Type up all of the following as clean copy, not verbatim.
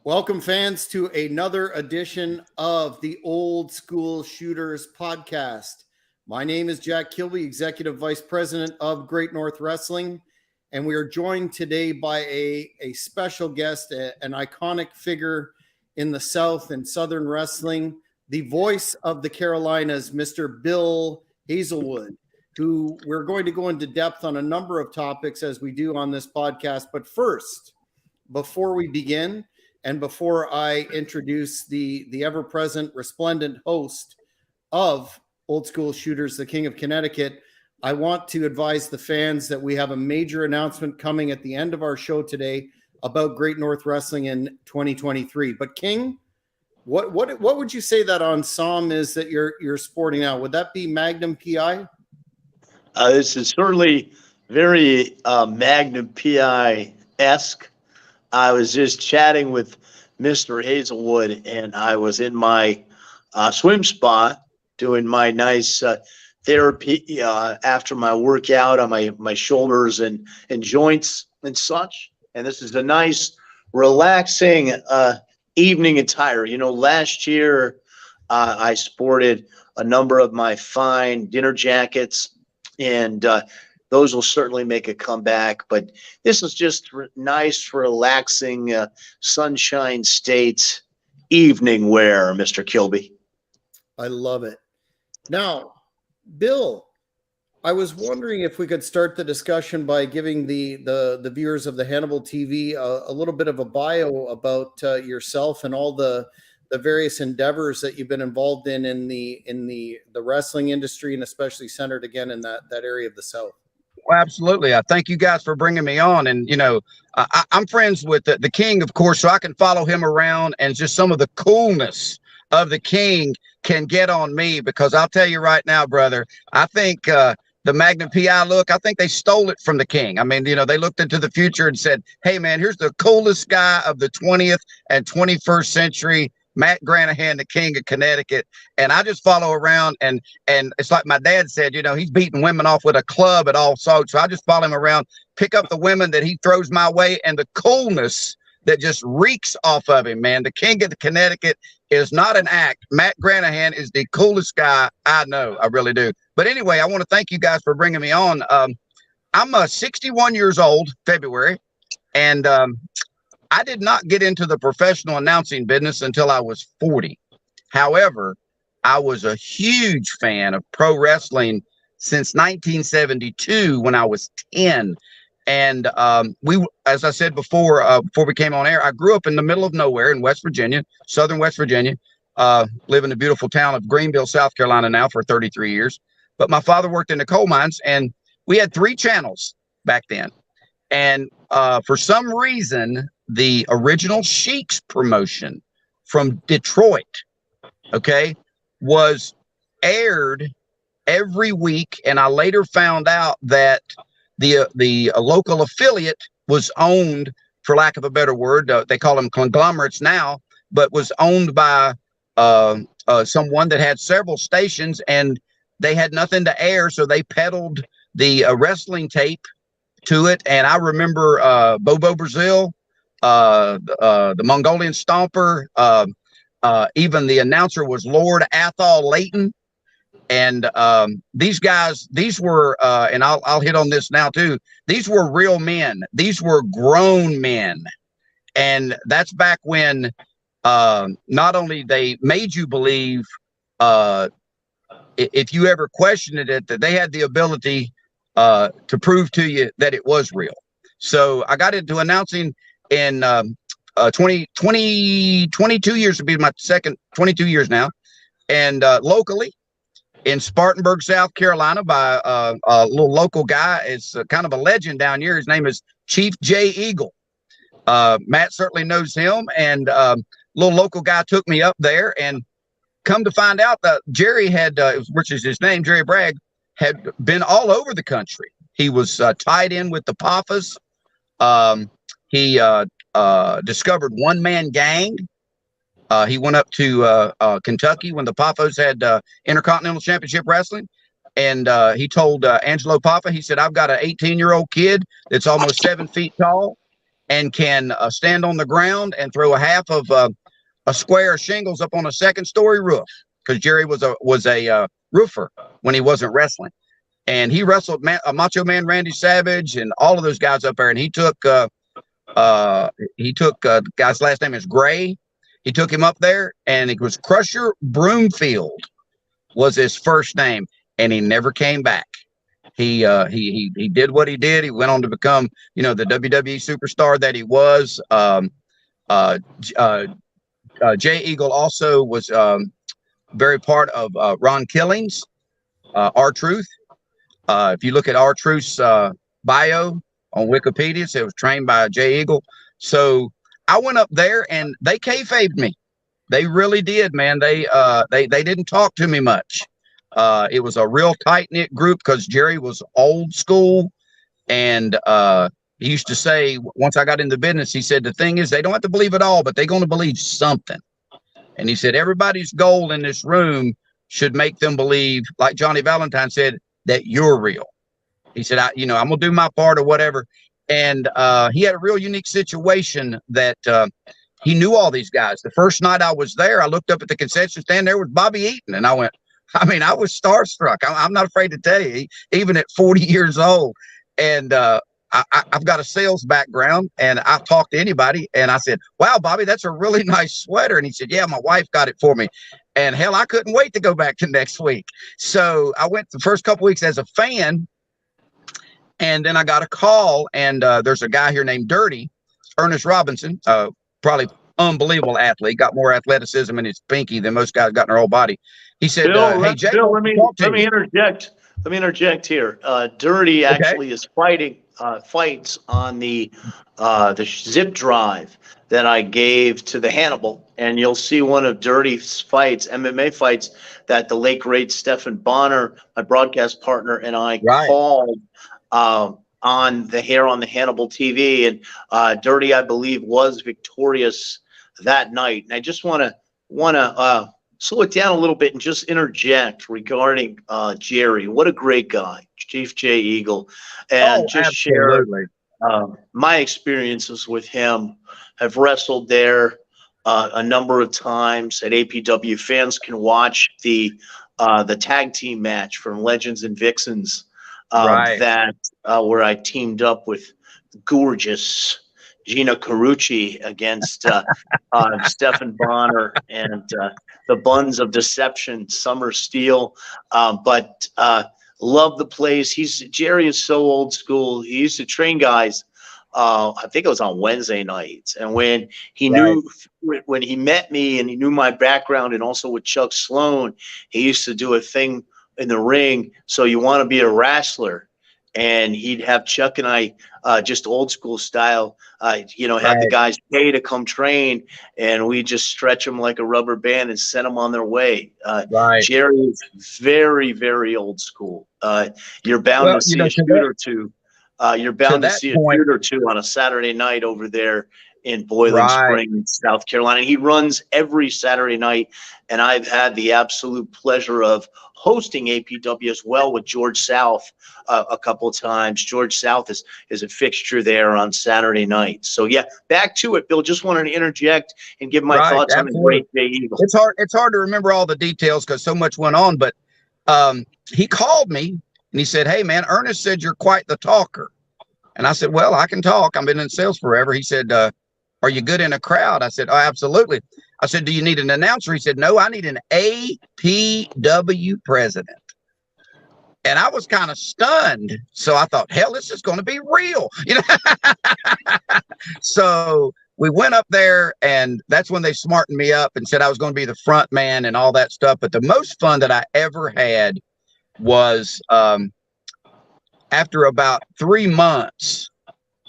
Welcome, fans, to another edition of the Old School Shooters podcast. My name is Jack Kilby, Executive Vice President of Great North Wrestling, and we are joined today by a special guest, an iconic figure in the South and Southern wrestling, the voice of the Carolinas, Mr. Bill Hazelwood, who we're going to go into depth on a number of topics as we do on this podcast. But first, before we begin, and before I introduce the ever-present, resplendent host of Old School Shooters, the King of Connecticut, I want to advise the fans that we have a major announcement coming at the end of our show today about Great North Wrestling in 2023. But King, what would you say that ensemble is that you're sporting now? Would that be Magnum PI? This is certainly very Magnum PI-esque. I was just chatting with Mr. Hazelwood, and I was in my swim spa doing my nice therapy after my workout on my shoulders and joints and such. And this is a nice, relaxing evening attire. You know, last year I sported a number of my fine dinner jackets, and those will certainly make a comeback, but this is just nice, relaxing, Sunshine State evening wear, Mr. Kilby. I love it. Now, Bill, I was wondering if we could start the discussion by giving the viewers of the Hannibal TV a little bit of a bio about yourself and all the various endeavors that you've been involved in the wrestling industry, and especially centered again in that area of the South. Well, absolutely. I thank you guys for bringing me on. And, you know, I'm friends with the King, of course, so I can follow him around, and just some of the coolness of the King can get on me, because I'll tell you right now, brother, I think the Magnum PI look, I think they stole it from the King. I mean, you know, they looked into the future and said, hey, man, here's the coolest guy of the 20th and 21st century, Matt Granahan, the King of Connecticut. And I just follow around, and it's like my dad said, you know, he's beating women off with a club at all sorts. So I just follow him around, pick up the women that he throws my way, and the coolness that just reeks off of him, man. The King of the Connecticut is not an act. Matt Granahan is the coolest guy I know. I really do. But anyway, I want to thank you guys for bringing me on. I'm 61 years old, February, and I did not get into the professional announcing business until I was 40. However, I was a huge fan of pro wrestling since 1972 when I was 10. And as I said before we came on air, I grew up in the middle of nowhere in West Virginia, southern West Virginia, live in the beautiful town of Greenville, South Carolina now for 33 years. But my father worked in the coal mines, and we had 3 channels back then. And for some reason, the original Sheik's promotion from Detroit, okay, was aired every week. And I later found out that the local affiliate was owned, for lack of a better word, they call them conglomerates now, but was owned by someone that had several stations, and they had nothing to air, so they peddled the wrestling tape to it. And I remember Bobo Brazil, the Mongolian Stomper, even the announcer was Lord Athol Layton. And these guys, these were, and I'll hit on this now too, these were real men. These were grown men. And that's back when not only they made you believe, if you ever questioned it, that they had the ability to prove to you that it was real. So I got into announcing in 22 years, to be my second, 22 years now. And locally in Spartanburg, South Carolina, by a little local guy. It's kind of a legend down here. His name is Chief J Eagle. Matt certainly knows him. And little local guy took me up there, and come to find out that Jerry had, which is his name, Jerry Bragg, had been all over the country. He was tied in with the Paffas. He discovered One Man Gang. He went up to Kentucky when the Paffas had Intercontinental Championship Wrestling. And he told Angelo Paffa, he said, I've got an 18-year-old kid that's almost 7 feet tall. and can stand on the ground and throw a half of a square of shingles up on a second-story roof, because Jerry was a roofer when he wasn't wrestling, and he wrestled Macho Man Randy Savage and all of those guys up there, and he took the guy's last name is Gray. He took him up there, and it was Crusher Broomfield was his first name, and he never came back. He did what he did. He went on to become, the WWE superstar that he was. Jay Eagle also was very part of Ron Killings, R-Truth. If you look at R-Truth's bio on Wikipedia, it was trained by Jay Eagle. So I went up there and they kayfabed me. They really did, man. They didn't talk to me much. It was a real tight-knit group because Jerry was old school. And he used to say, once I got in the business, he said, the thing is, they don't have to believe it all, but they're going to believe something. And he said, everybody's goal in this room should make them believe, like Johnny Valentine said, that you're real. He said, I'm going to do my part or whatever. And he had a real unique situation that he knew all these guys. The first night I was there, I looked up at the concession stand. There was Bobby Eaton. And I went, I was starstruck. I'm not afraid to tell you, even at 40 years old. And I've got a sales background, and I talked to anybody. And I said, wow, Bobby, that's a really nice sweater. And he said, yeah, my wife got it for me. And hell, I couldn't wait to go back to next week. So I went the first couple weeks as a fan. And then I got a call, and there's a guy here named Dirty, Ernest Robinson, probably unbelievable athlete, got more athleticism in his pinky than most guys got in their whole body. He said, Bill, hey, Jay, Bill, let me interject. Let me interject here. Dirty actually is fights on the zip drive that I gave to the Hannibal, and you'll see one of Dirty's fights, MMA fights, that the late great Stephan Bonner, my broadcast partner, and I called on the Hannibal TV, and Dirty, I believe, was victorious that night. And I just want to slow it down a little bit and just interject regarding Jerry. What a great guy, Chief Jay Eagle, and just share my experiences with him. I've wrestled there a number of times at APW. Fans can watch the tag team match from Legends and Vixens that where I teamed up with gorgeous Gina Carucci against Stephan Bonner and the Buns of Deception, Summer Steel. But love the place. Jerry is so old school. He used to train guys. I think it was on Wednesday nights. And when he when he met me and he knew my background, and also with Chuck Sloan, he used to do a thing in the ring. So you want to be a wrestler. And he'd have Chuck and I just old school style, have the guys pay to come train, and we just stretch them like a rubber band and send them on their way. Jerry is very, very old school. You're bound to see a shoot or two. You're bound to see a shoot or two on a Saturday night over there in Boiling Spring, South Carolina. And he runs every Saturday night, and I've had the absolute pleasure of hosting APW as well with George South a couple of times. George South is a fixture there on Saturday night. So yeah, back to it, Bill. Just wanted to interject and give my thoughts on the great Jay Eagle. It's hard to remember all the details because so much went on, but he called me and he said, hey man, Ernest said you're quite the talker. And I said, well, I can talk. I've been in sales forever. He said, are you good in a crowd? I said, oh, absolutely. I said, do you need an announcer? He said, no, I need an APW president. And I was kind of stunned. So I thought, hell, this is going to be real. So we went up there, and that's when they smartened me up and said I was going to be the front man and all that stuff. But the most fun that I ever had was after about 3 months,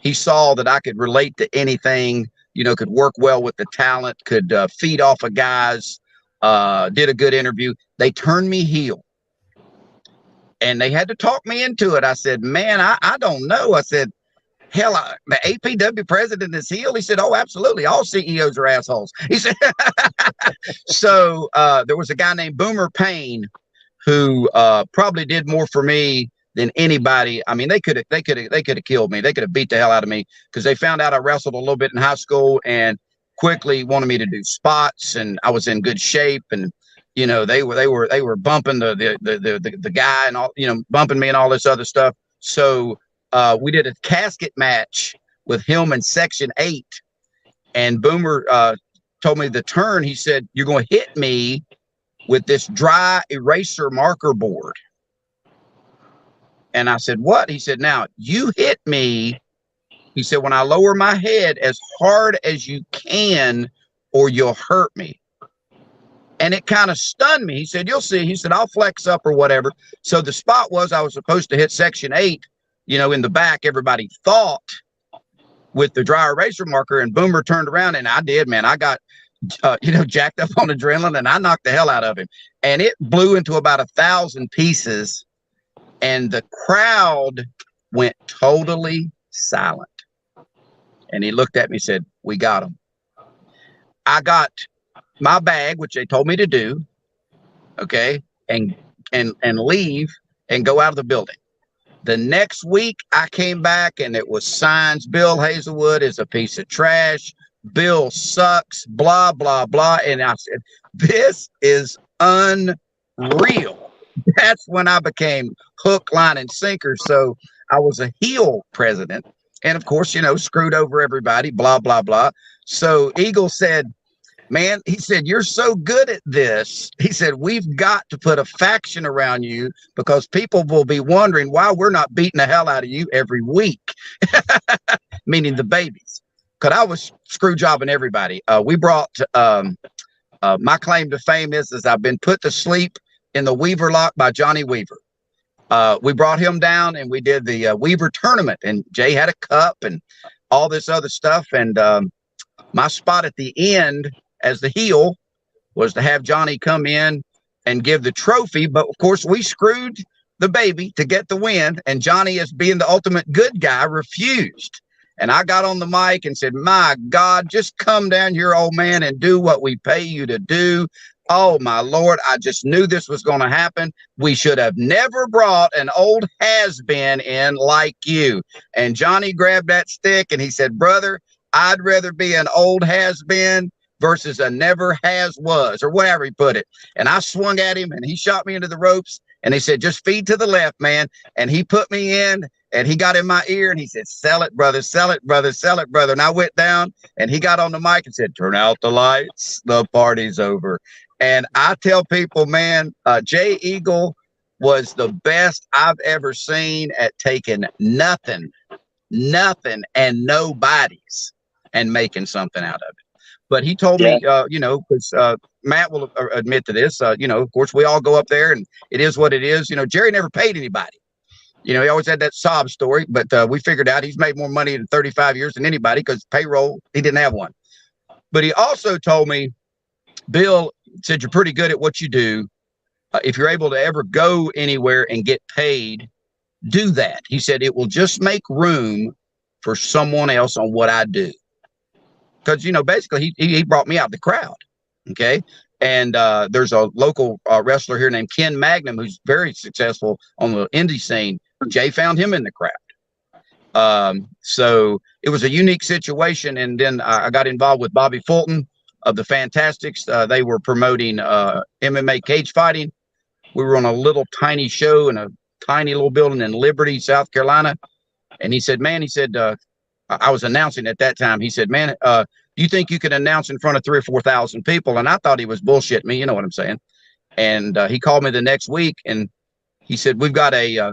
he saw that I could relate to anything, could work well with the talent, could feed off of guys, did a good interview. They turned me heel. And they had to talk me into it. I said, man, I don't know. I said, hell, the APW president is heel. He said, oh, absolutely. All CEOs are assholes. He said, so there was a guy named Boomer Payne who probably did more for me than anybody. I mean, they could have killed me. They could have beat the hell out of me because they found out I wrestled a little bit in high school and quickly wanted me to do spots, and I was in good shape. And you know, they were bumping the guy and all, you know, bumping me and all this other stuff. So we did a casket match with him in Section 8, and Boomer told me the turn. He said, "You're going to hit me with this dry eraser marker board." And I said, "What?" He said, "Now you hit me." He said, "When I lower my head as hard as you can, or you'll hurt me." And it kind of stunned me. He said, "You'll see." He said, "I'll flex up or whatever." So the spot was I was supposed to hit Section 8, you know, in the back, everybody thought, with the dry eraser marker. And Boomer turned around, and I did, man. I got, you know, jacked up on adrenaline, and I knocked the hell out of him. And it blew into about 1,000 pieces. And the crowd went totally silent. And he looked at me and said, "We got him." I got my bag, which they told me to do, okay, and leave and go out of the building. The next week I came back and it was signs. Bill Hazelwood is a piece of trash. Bill sucks, blah, blah, blah. And I said, this is unreal. That's when I became hook, line, and sinker. So I was a heel president. And of course, you know, screwed over everybody, blah, blah, blah. So Eagle said, "Man," he said, "you're so good at this." He said, "We've got to put a faction around you because people will be wondering why we're not beating the hell out of you every week." Meaning the babies. Because I was screw jobbing everybody. We brought, my claim to fame is I've been put to sleep in the Weaver lock by Johnny Weaver. We brought him down and we did the Weaver tournament, and Jay had a cup and all this other stuff. And my spot at the end as the heel was to have Johnny come in and give the trophy. But of course, we screwed the baby to get the win. And Johnny, as being the ultimate good guy, refused. And I got on the mic and said, "My God, just come down here, old man, and do what we pay you to do." Oh, my Lord, I just knew this was going to happen. We should have never brought an old has-been in like you. And Johnny grabbed that stick and he said, "Brother, I'd rather be an old has-been versus a never has was," or whatever he put it. And I swung at him and he shot me into the ropes. And he said, "Just feed to the left, man." And he put me in and he got in my ear and he said, "Sell it, brother, sell it, brother, sell it, brother." And I went down and he got on the mic and said, "Turn out the lights, the party's over." And I tell people, man, Jay Eagle was the best I've ever seen at taking nothing and nobody's and making something out of it. But he told me, you know, because Matt will admit to this, you know, of course, we all go up there and it is what it is. You know, Jerry never paid anybody. You know, he always had that sob story, but we figured out he's made more money in 35 years than anybody because payroll, he didn't have one. But he also told me, "Bill," said, "you're pretty good at what you do. If you're able to ever go anywhere and get paid, do that." He said, "It will just make room for someone else on what I do." Because, you know, basically he brought me out of the crowd. Okay. And there's a local wrestler here named Ken Magnum, who's very successful on the indie scene. Jay found him in the crowd. So it was a unique situation. And then I got involved with Bobby Fulton of the Fantastics. They were promoting MMA cage fighting. We were on a little tiny show in a tiny little building in Liberty, South Carolina. And he said, "Man," he said, I was announcing at that time. He said, "Man, do you think you could announce in front of 3,000 or 4,000 people?" And I thought he was bullshitting me. You know what I'm saying? And he called me the next week and he said, "We've got a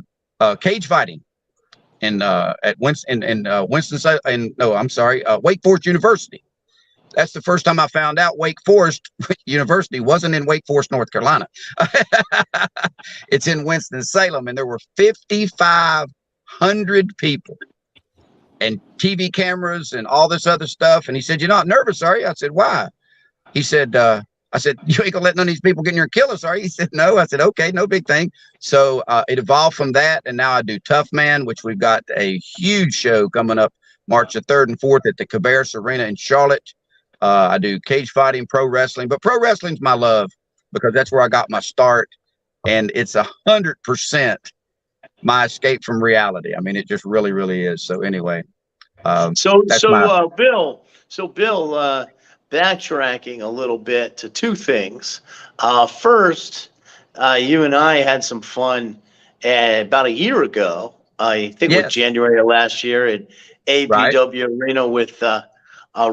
cage fighting in at Winston Wake Forest University." That's the first time I found out Wake Forest University wasn't in Wake Forest, North Carolina. It's in Winston-Salem, and there were 5,500 people and TV cameras and all this other stuff. And he said, "You're not nervous, are you?" I said, "Why?" He said, I said, "You ain't gonna let none of these people get in here and kill us, are you?" He said, "No." I said, "Okay, no big thing." So it evolved from that. And now I do Tough Man, which we've got a huge show coming up March the 3rd and 4th at the Cabarrus Arena in Charlotte. I do cage fighting, pro wrestling, but pro wrestling's my love because that's where I got my start. And it's 100% my escape from reality. I mean, it just really, really is. So anyway, So, that's so my, Bill, backtracking a little bit to two things. First, you and I had some fun about a year ago. I think it was yes, January of last year at right. APW Arena with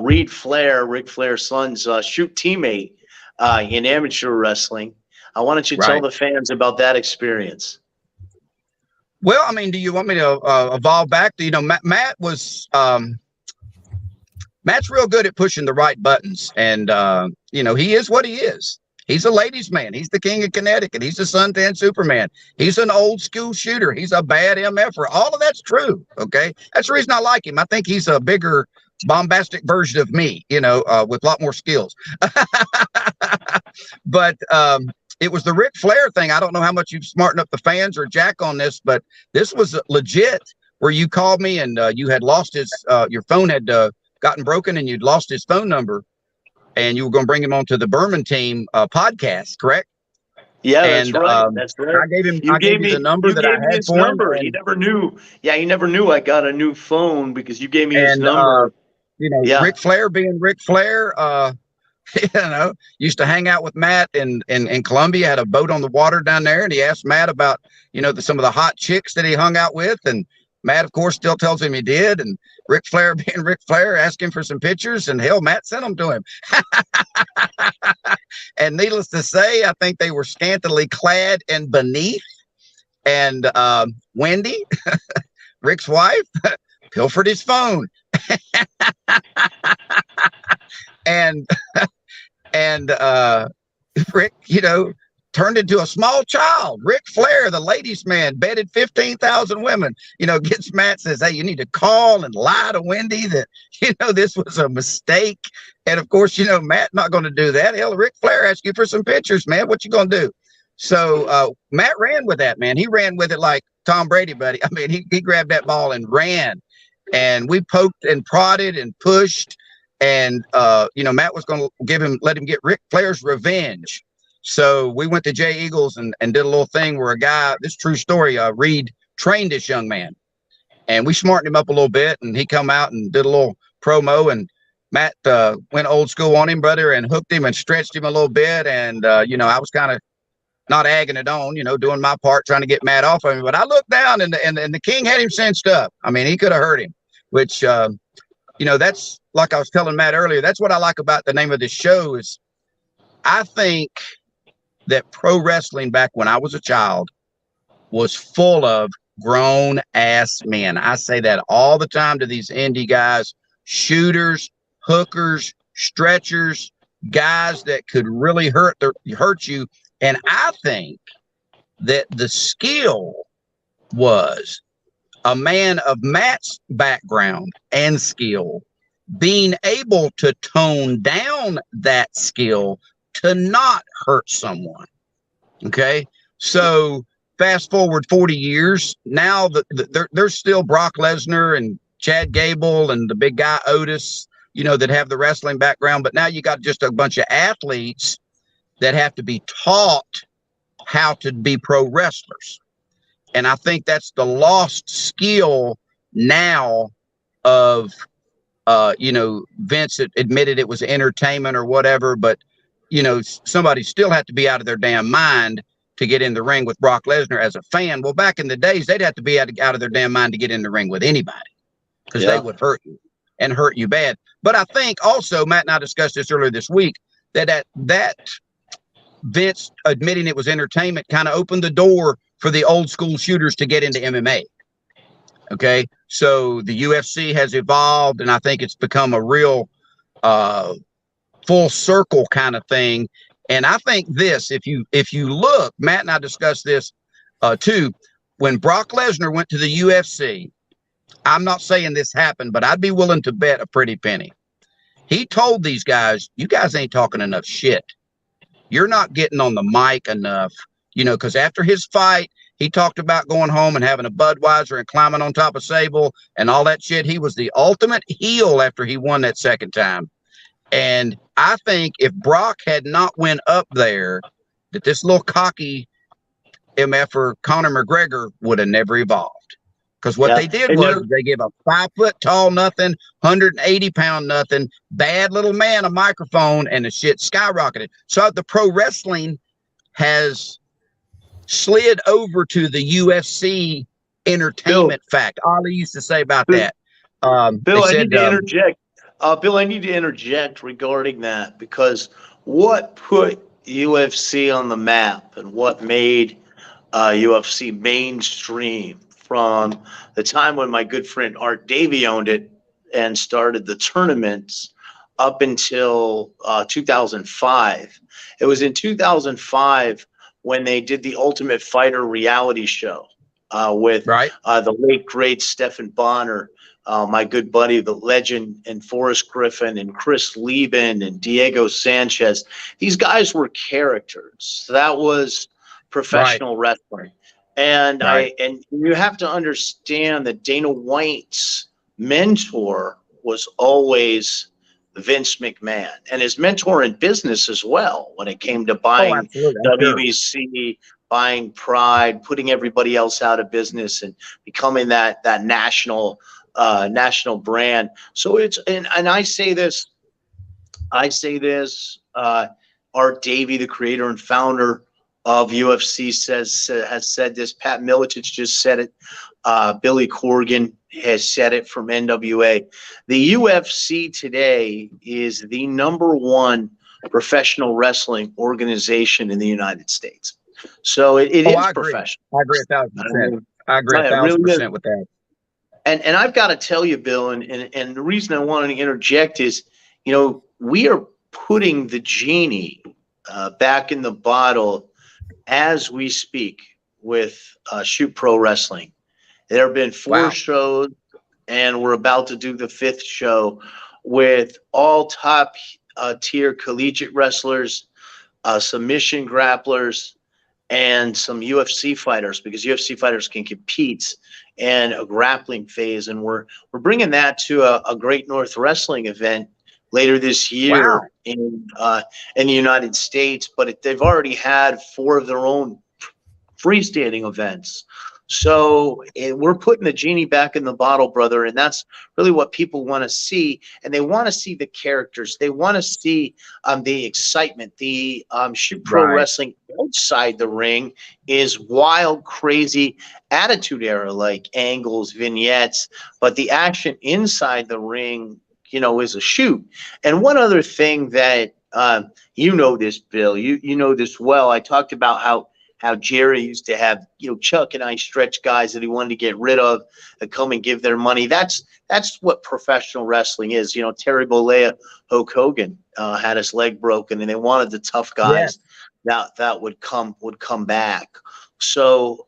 Ric Flair's son's shoot teammate in amateur wrestling. Why don't you tell Right. the fans about that experience? Well, I mean, do you want me to evolve back to, you know, Matt was, Matt's real good at pushing the right buttons, and you know, he is what he is. He's a ladies' man. He's the king of Connecticut. He's the suntan Superman. He's an old school shooter. He's a bad MFer. All of that's true. Okay, that's the reason I like him. I think he's a bigger, bombastic version of me. You know, with a lot more skills. But it was the Ric Flair thing. I don't know how much you've smartened up the fans or Jack on this, but this was legit. Where you called me and you had lost his, your phone had gotten broken and you'd lost his phone number, and you were going to bring him onto the Berman team podcast, correct? Yeah, And that's right. That's right. I gave him, I gave you the number that I had his for number. him. He never knew. Yeah, he never knew I got a new phone because you gave me his And number. you know, Yeah. Ric Flair being Ric Flair, you know, used to hang out with Matt in Columbia, had a boat on the water down there, and he asked Matt about, you know, some of the hot chicks that he hung out with, and Matt, of course, still tells him he did. And Ric Flair being Ric Flair, asked him for some pictures, and hell, Matt sent them to him. And needless to say, I think they were scantily clad and beneath. And Wendy, Rick's wife, pilfered his phone. and Rick, you know, turned into a small child. Ric Flair, the ladies' man, bedded 15,000 women, you know, gets Matt, says, hey, you need to call and lie to Wendy that, you know, this was a mistake. And of course, you know, Matt not going to do that. Hell, Ric Flair asked you for some pictures, man. What you going to do? So Matt ran with that, man. He ran with it like Tom Brady, buddy. I mean, he grabbed that ball and ran. And we poked and prodded and pushed. And, you know, Matt was going to let him get Ric Flair's revenge. So we went to Jay Eagles and did a little thing where a guy, this true story, Reed trained this young man, and we smartened him up a little bit, and he come out and did a little promo, and Matt went old school on him, brother, and hooked him and stretched him a little bit. And, you know, I was kind of not egging it on, you know, doing my part, trying to get Matt off of him. But I looked down and the king had him cinched up. I mean, he could have hurt him, which, you know, that's like I was telling Matt earlier. That's what I like about the name of this show is I think that pro wrestling back when I was a child was full of grown ass men. I say that all the time to these indie guys, shooters, hookers, stretchers, guys that could really hurt you. And I think that the skill was a man of Matt's background and skill being able to tone down that skill to not hurt someone. Okay. So fast forward 40 years. Now there's still Brock Lesnar and Chad Gable and the big guy Otis, you know, that have the wrestling background. But now you got just a bunch of athletes that have to be taught how to be pro wrestlers. And I think that's the lost skill now of, you know, Vince admitted it was entertainment or whatever, but you know, somebody still had to be out of their damn mind to get in the ring with Brock Lesnar as a fan. Well, back in the days, they'd have to be out of their damn mind to get in the ring with anybody because they would hurt you and hurt you bad. But I think also, Matt and I discussed this earlier this week, that Vince admitting it was entertainment kind of opened the door for the old school shooters to get into MMA. Okay. So the UFC has evolved, and I think it's become a real, full circle kind of thing. And I think this, if you look, Matt and I discussed this too, when Brock Lesnar went to the UFC, I'm not saying this happened, but I'd be willing to bet a pretty penny. He told these guys, you guys ain't talking enough shit. You're not getting on the mic enough, you know, because after his fight, he talked about going home and having a Budweiser and climbing on top of Sable and all that shit. He was the ultimate heel after he won that second time. And I think if Brock had not went up there, that this little cocky MF Conor McGregor would have never evolved. Because what Yeah. they did And was they gave a 5 foot tall nothing, 180-pound nothing, bad little man a microphone, and the shit skyrocketed. So the pro wrestling has slid over to the UFC entertainment fact. Ali used to say about Bill, that. Bill, They I said, need to interject. Bill, I need to interject regarding that, because what put UFC on the map and what made UFC mainstream from the time when my good friend Art Davey owned it and started the tournaments up until 2005. It was in 2005 when they did the Ultimate Fighter reality show with right. The late great Stephan Bonner, my good buddy, the legend, and Forrest Griffin and Chris Lieben and Diego Sanchez. These guys were characters. That was professional wrestling. And and you have to understand that Dana White's mentor was always Vince McMahon, and his mentor in business as well, when it came to buying WBC, buying Pride, putting everybody else out of business, and becoming that national brand. So it's, and I say this, Art Davey, the creator and founder of UFC, has said this. Pat Miletich just said it. Billy Corgan has said it from NWA. The UFC today is the #1 professional wrestling organization in the United States. So it is professional. I agree 1,000%. I agree 1,000% with that. And I've got to tell you, Bill, and the reason I wanted to interject is, we are putting the genie back in the bottle as we speak with Shoot Pro Wrestling. There have been 4 shows, and we're about to do the 5th show with all top tier collegiate wrestlers, submission grapplers, and some UFC fighters, because UFC fighters can compete in a grappling phase. And we're bringing that to a Great North Wrestling event later this year in the United States. But they've already had 4 of their own freestanding events. So we're putting the genie back in the bottle, brother, and that's really what people want to see. And they want to see the characters. They want to see the excitement. The Shoot Pro Wrestling outside the ring is wild, crazy attitude era, like angles, vignettes. But the action inside the ring, is a shoot. And one other thing that this, Bill, you know this well. I talked about how Jerry used to have, Chuck and I stretch guys that he wanted to get rid of and come and give their money. That's what professional wrestling is. Terry Bollea, Hulk Hogan had his leg broken, and they wanted the tough guys that would come back. So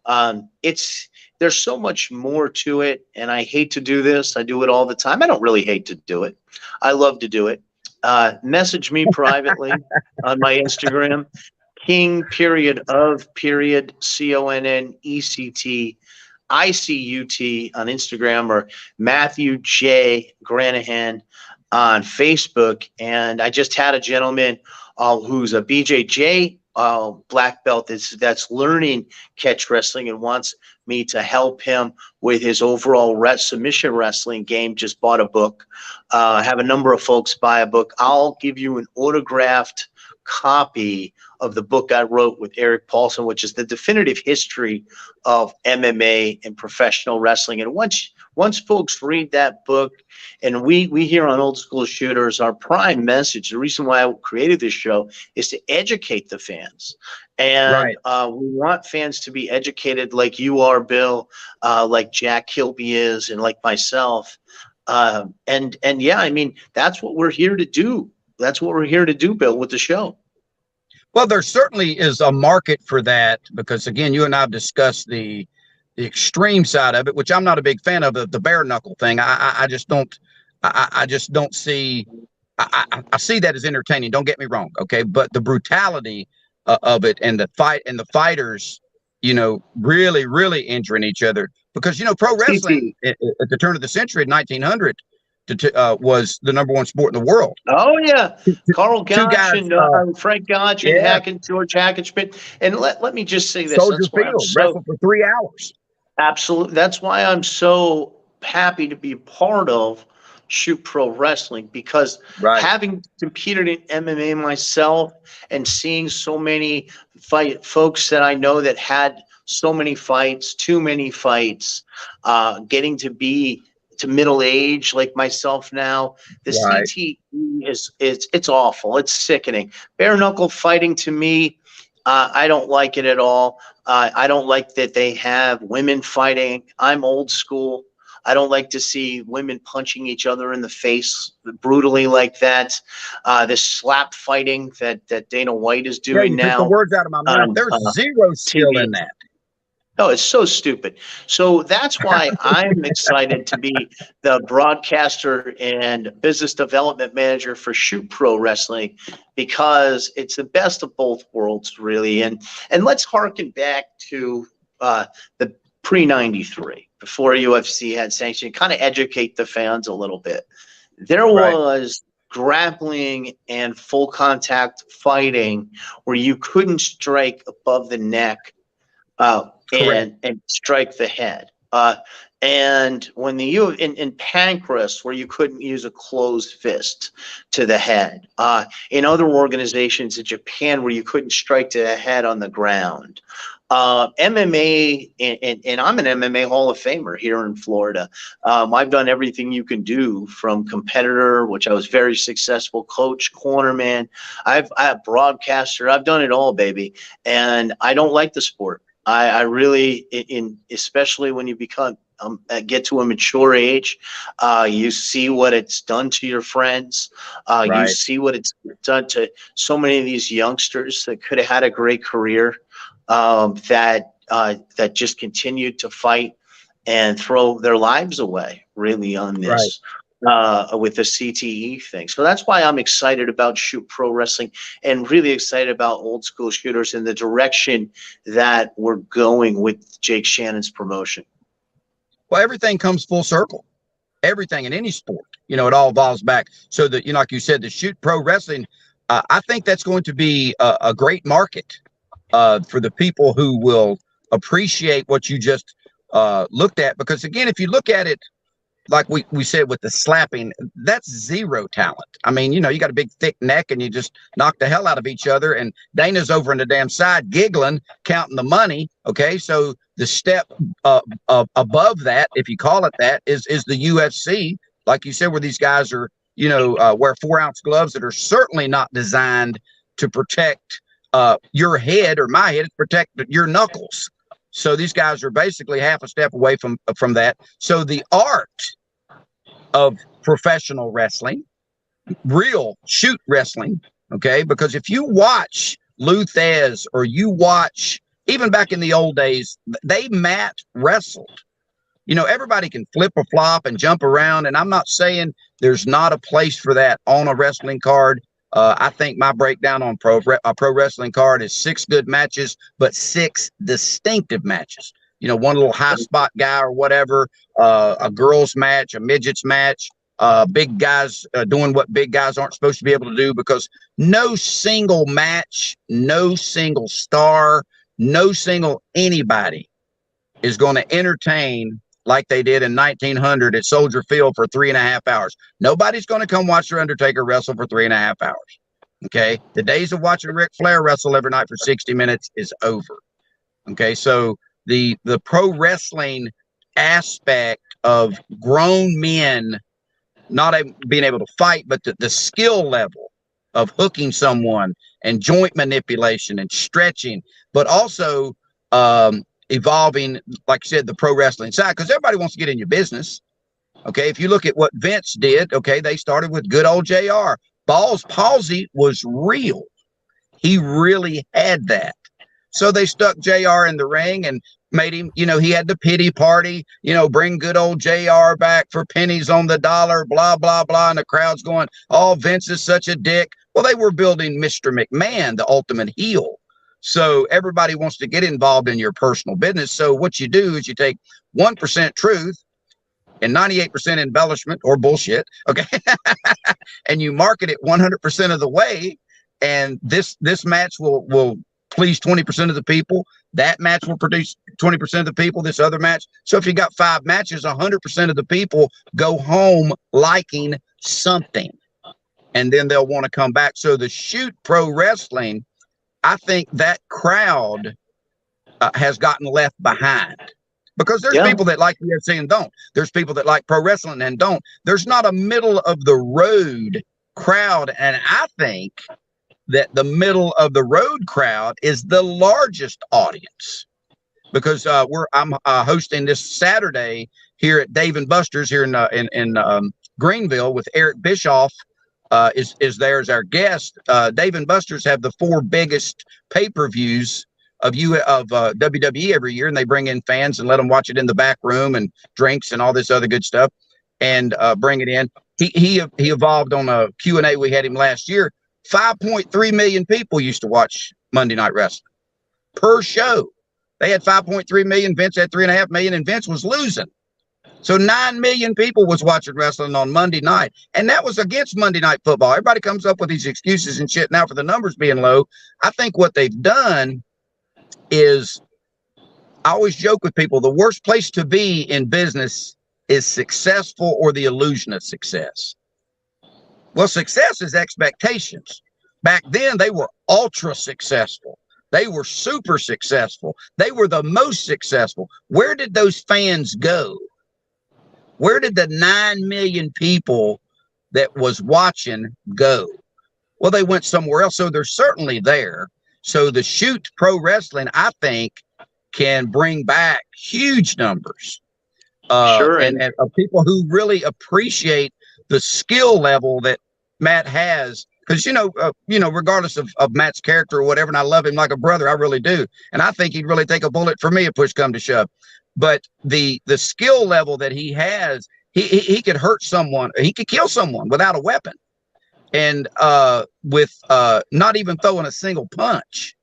there's so much more to it, and I hate to do this. I do it all the time. I don't really hate to do it. I love to do it. Message me privately on my Instagram. King _of CONNECT ICUT on Instagram, or Matthew J. Granahan on Facebook. And I just had a gentleman who's a BJJ black belt that's learning catch wrestling and wants me to help him with his overall submission wrestling game. Just bought a book. Have a number of folks buy a book. I'll give you an autographed copy of the book I wrote with Eric Paulson, which is the definitive history of MMA and professional wrestling. And once folks read that book, and we here on Old School Shooters, our prime message, the reason why I created this show, is to educate the fans. And we want fans to be educated like you are, Bill, like Jack Kilby is, and like myself. And yeah, I mean, that's what we're here to do. That's what we're here to do, Bill, with the show. Well, there certainly is a market for that, because again, you and I have discussed the extreme side of it, which I'm not a big fan of, the bare knuckle thing. I just don't see. I see that as entertaining. Don't get me wrong, okay? But the brutality of it, and the fight, and the fighters, really injuring each other, because pro wrestling at the turn of the century, in 1900, was the #1 sport in the world. Oh yeah, Carl Two Gotch guys, and Frank Gotch and yeah, George Hackenschmidt. And let me just say this. Soldier That's why I'm Field so wrestled for 3 hours. absolutely. That's why I'm so happy to be a part of Shoot Pro Wrestling, because Right. having competed in MMA myself and seeing so many folks that I know that had so many fights, too many fights, getting to be to middle age like myself now, the Right. CTE it's awful. It's sickening. Bare knuckle fighting to me, I don't like it at all. I don't like that they have women fighting. I'm old school. I don't like to see women punching each other in the face brutally like that. This slap fighting that Dana White is doing you took now. the words out of my mouth. There's zero skill TV. in that. No, it's so stupid. So that's why I'm excited to be the broadcaster and business development manager for Shoot Pro Wrestling, because it's the best of both worlds, really. And let's harken back to the pre-93, before UFC had sanctioned, kind of educate the fans a little bit. There was grappling and full contact fighting where you couldn't strike above the neck and strike the head. And when in Pancrase, where you couldn't use a closed fist to the head. In other organizations in Japan, where you couldn't strike to the head on the ground. MMA, and I'm an MMA Hall of Famer here in Florida. I've done everything you can do, from competitor, which I was very successful, coach, cornerman. I'm broadcaster. I've done it all, baby. And I don't like the sport. I really, especially when you get to a mature age, you see what it's done to your friends. You see what it's done to so many of these youngsters that could have had a great career, that just continued to fight and throw their lives away, really, on this. With the CTE thing. So that's why I'm excited about Shoot Pro Wrestling, and really excited about Old School Shooters and the direction that we're going with Jake Shannon's promotion. Well, everything comes full circle. Everything in any sport, it all evolves back. So that, like you said, the Shoot Pro Wrestling, I think that's going to be a great market for the people who will appreciate what you just looked at. Because again, if you look at it, like we said with the slapping, that's zero talent. I mean, you got a big thick neck and you just knock the hell out of each other. And Dana's over in the damn side giggling, counting the money. Okay, so the step above that, if you call it that, is the UFC. Like you said, where these guys are, wear 4-ounce gloves that are certainly not designed to protect your head or my head. It's protect your knuckles. So these guys are basically half a step away from that. So the art of professional wrestling, real shoot wrestling, okay? Because if you watch Lou Thez, or you watch, even back in the old days, they mat wrestled. Everybody can flip or flop and jump around, and I'm not saying there's not a place for that on a wrestling card. I think my breakdown on a pro wrestling card is 6 good matches, but 6 distinctive matches. One little high spot guy or whatever, a girls match, a midgets match, big guys doing what big guys aren't supposed to be able to do, because no single match, no single star, no single anybody is going to entertain like they did in 1900 at Soldier Field for 3.5 hours. Nobody's going to come watch The Undertaker wrestle for 3.5 hours. Okay. The days of watching Ric Flair wrestle every night for 60 minutes is over. Okay. So the pro wrestling aspect of grown men not being able to fight, but the skill level of hooking someone and joint manipulation and stretching, but also evolving, like I said, the pro wrestling side, because everybody wants to get in your business. Okay, if you look at what Vince did, okay, they started with good old JR. Ball's palsy was real. He really had that. So they stuck JR in the ring and made him, he had the pity party, bring good old JR back for pennies on the dollar, blah, blah, blah. And the crowd's going, oh, Vince is such a dick. Well, they were building Mr. McMahon, the ultimate heel. So everybody wants to get involved in your personal business. So what you do is you take 1% truth, and 98% embellishment or bullshit, okay, and you market it 100% of the way, and this match will please 20% of the people, that match will produce 20% of the people, this other match. So if you got 5 matches, 100% of the people go home liking something, and then they'll want to come back. So the Shoot Pro Wrestling, I think that crowd has gotten left behind, because there's people that like UFC and don't. There's people that like pro wrestling and don't. There's not a middle of the road crowd, and I think that the middle of the road crowd is the largest audience, because I'm hosting this Saturday here at Dave and Buster's here in Greenville with Eric Bischoff. Is there as our guest. Dave and Buster's have the 4 biggest pay-per-views of WWE every year, and they bring in fans and let them watch it in the back room and drinks and all this other good stuff, and bring it in. He evolved on a Q&A we had him last year. 5.3 million people used to watch Monday Night Wrestling per show. They had 5.3 million. Vince had 3.5 million, and Vince was losing. So 9 million people was watching wrestling on Monday night, and that was against Monday Night Football. Everybody comes up with these excuses and shit now for the numbers being low. I think what they've done is, I always joke with people, the worst place to be in business is successful or the illusion of success. Well, success is expectations. Back then, they were ultra successful. They were super successful. They were the most successful. Where did those fans go? Where did the 9 million people that was watching go? Well, they went somewhere else. So they're certainly there. So the Shoot Pro Wrestling, I think, can bring back huge numbers. Sure. And of people who really appreciate the skill level that Matt has. Because, regardless of Matt's character or whatever, and I love him like a brother, I really do. And I think he'd really take a bullet for me if push come to shove. But the skill level that he has, he could hurt someone. He could kill someone without a weapon. And with not even throwing a single punch.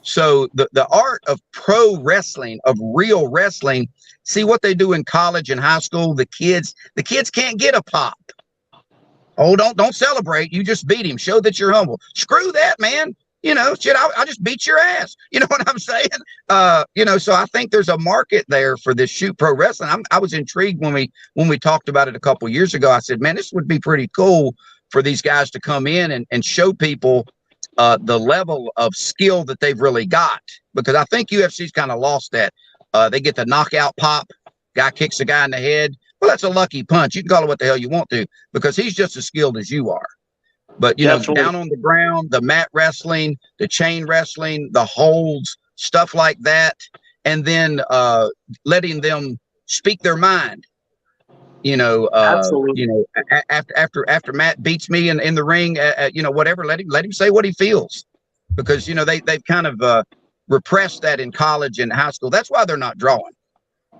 So the art of pro wrestling, of real wrestling, see what they do in college and high school. The kids can't get a pop. Oh, don't celebrate. You just beat him. Show that you're humble. Screw that, man. Shit, I just beat your ass. You know what I'm saying? So I think there's a market there for this Shoot Pro Wrestling. I was intrigued when we talked about it a couple years ago. I said, man, this would be pretty cool for these guys to come in and show people the level of skill that they've really got. Because I think UFC's kind of lost that. They get the knockout pop. Guy kicks a guy in the head. Well, that's a lucky punch. You can call it what the hell you want to, because he's just as skilled as you are. But, down on the ground, the mat wrestling, the chain wrestling, the holds, stuff like that, and then letting them speak their mind. Absolutely. After Matt beats me in the ring, whatever, let him say what he feels, because they've kind of repressed that in college and high school. That's why they're not drawing.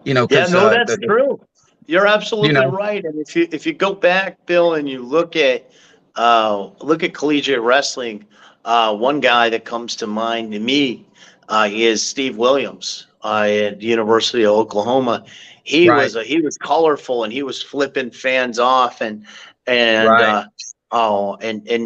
That's true. You're absolutely right. And if you go back, Bill, and you look at collegiate wrestling, one guy that comes to mind to me is Steve Williams at the University of Oklahoma. He was colorful, and he was flipping fans off, and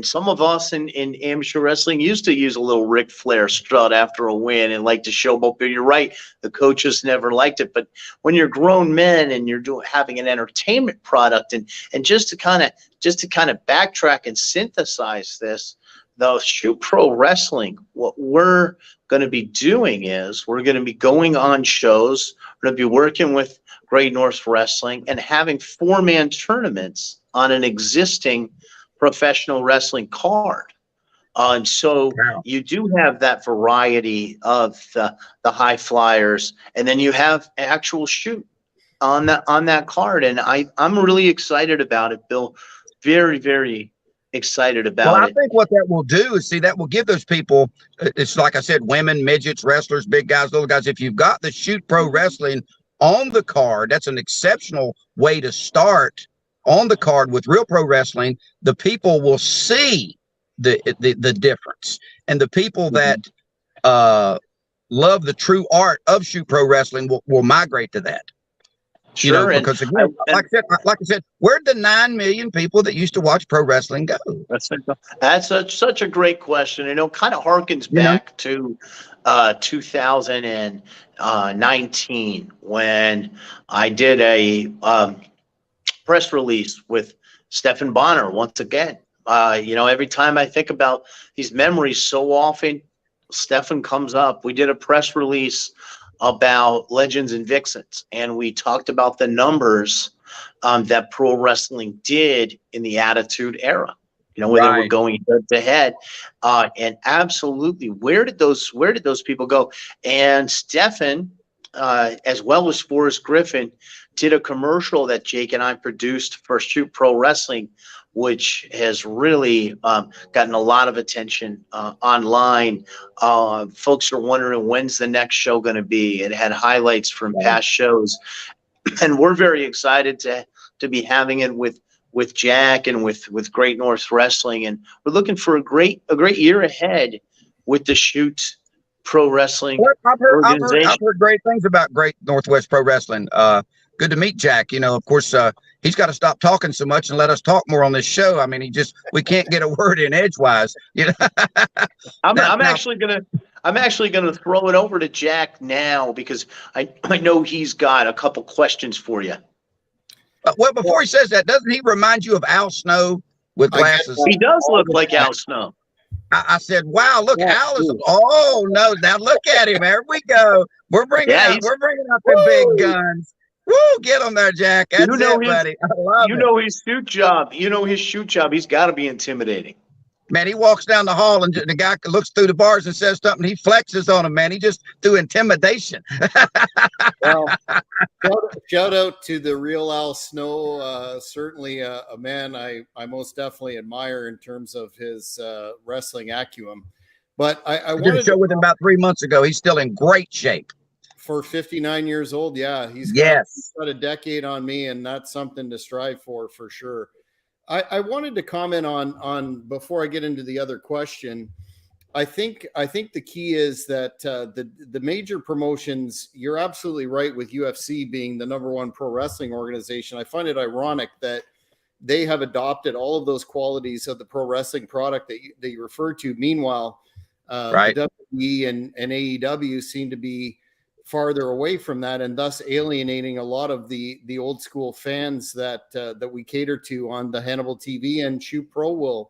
some of us in amateur wrestling used to use a little Ric Flair strut after a win and like to show up. But you're right, the coaches never liked it. But when you're grown men and you're having an entertainment product, and just to kind of backtrack and synthesize this, the Shoot Pro Wrestling, what we're going to be doing is we're going to be going on shows. We're going to be working with Great North Wrestling and having 4-man tournaments on an existing professional wrestling card. And so you do have that variety of the high flyers, and then you have actual shoot on that card. And I'm really excited about it, Bill. Very, very excited about it. I think what that will do is, that will give those people, it's like I said, women, midgets, wrestlers, big guys, little guys. If you've got the Shoot Pro Wrestling on the card, that's an exceptional way to start on the card with real pro wrestling. The people will see the difference, and the people that love the true art of Shoot Pro Wrestling will migrate to that. You know, Sure. And because again, like I said, where'd the 9 million people that used to watch pro wrestling go? that's such a great question. You know, kind of harkens You know, back to 2019 when I did a press release with Stephan Bonner once again. You know, every time I think about these memories, so often Stephan comes up. We did a press release about Legends and Vixens, and we talked about the numbers that pro wrestling did in the Attitude Era. You know, where they were going head to head, and absolutely, where did those people go? And Stephan, as well as Forrest Griffin, did a commercial that Jake and I produced for Shoot Pro Wrestling, which has really gotten a lot of attention online. Folks are wondering when's the next show going to be. It had highlights from past shows, and we're very excited to be having it with Jack and with Great North Wrestling, and we're looking for a great year ahead with the Shoot Pro Wrestling organization. I've heard great things about Great Northwest Pro Wrestling. Good to meet Jack. You know, of course, he's got to stop talking so much and let us talk more on this show. I mean, we can't get a word in edgewise. You know, I'm actually gonna throw it over to Jack now because I know he's got a couple questions for you. Well, before he says that, doesn't he remind you of Al Snow with glasses? He does look like Al Snow. I said, "Wow, look, Al is." Oh no! Now look at him. There we go. We're bringing out the big guns. Woo! Get him there, Jack. That's buddy. I love it. His shoot job. You know his shoot job. He's got to be intimidating. Man, he walks down the hall and the guy looks through the bars and says something. He flexes on him, man. He just through intimidation. Well, shout out to the real Al Snow. Certainly a man I most definitely admire in terms of his wrestling acumen. But I did a show with him about 3 months ago. He's still in great shape. For 59 years old, yeah. He's got a decade on me, and that's something to strive for sure. I wanted to comment on before I get into the other question. I think the key is that the major promotions, you're absolutely right with UFC being the #1 pro wrestling organization. I find it ironic that they have adopted all of those qualities of the pro wrestling product that you referred to. Meanwhile, the WWE and AEW seem to be farther away from that, and thus alienating a lot of the old school fans that we cater to on the Hannibal TV and Shoot Pro will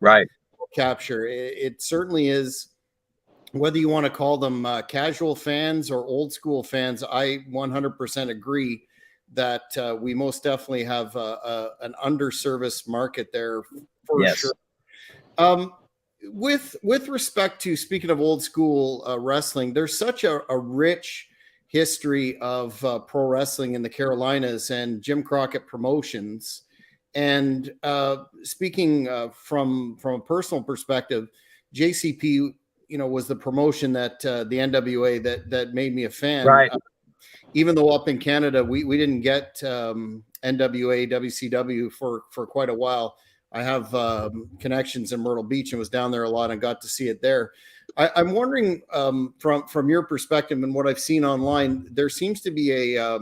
capture. It certainly is, whether you want to call them casual fans or old school fans. I 100% agree that we most definitely have an underserviced market there for sure. With respect to, speaking of old school wrestling, there's such a rich history of pro wrestling in the Carolinas and Jim Crockett Promotions. And speaking from a personal perspective, JCP, was the promotion that the NWA that made me a fan. Right. Even though up in Canada, we didn't get NWA, WCW for quite a while. I have connections in Myrtle Beach and was down there a lot and got to see it there. I'm wondering from your perspective and what I've seen online, there seems to be a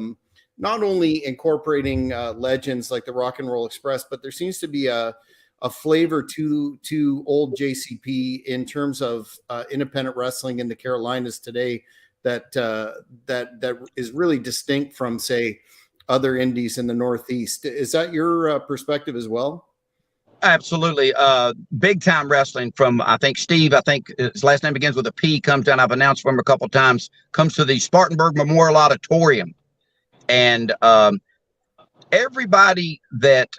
not only incorporating legends like the Rock and Roll Express, but there seems to be a flavor to old JCP in terms of independent wrestling in the Carolinas today that is really distinct from, say, other indies in the Northeast. Is that your perspective as well? Absolutely. Big time wrestling from, I think Steve, his last name begins with a P, comes down. I've announced for him a couple of times, comes to the Spartanburg Memorial Auditorium. And everybody that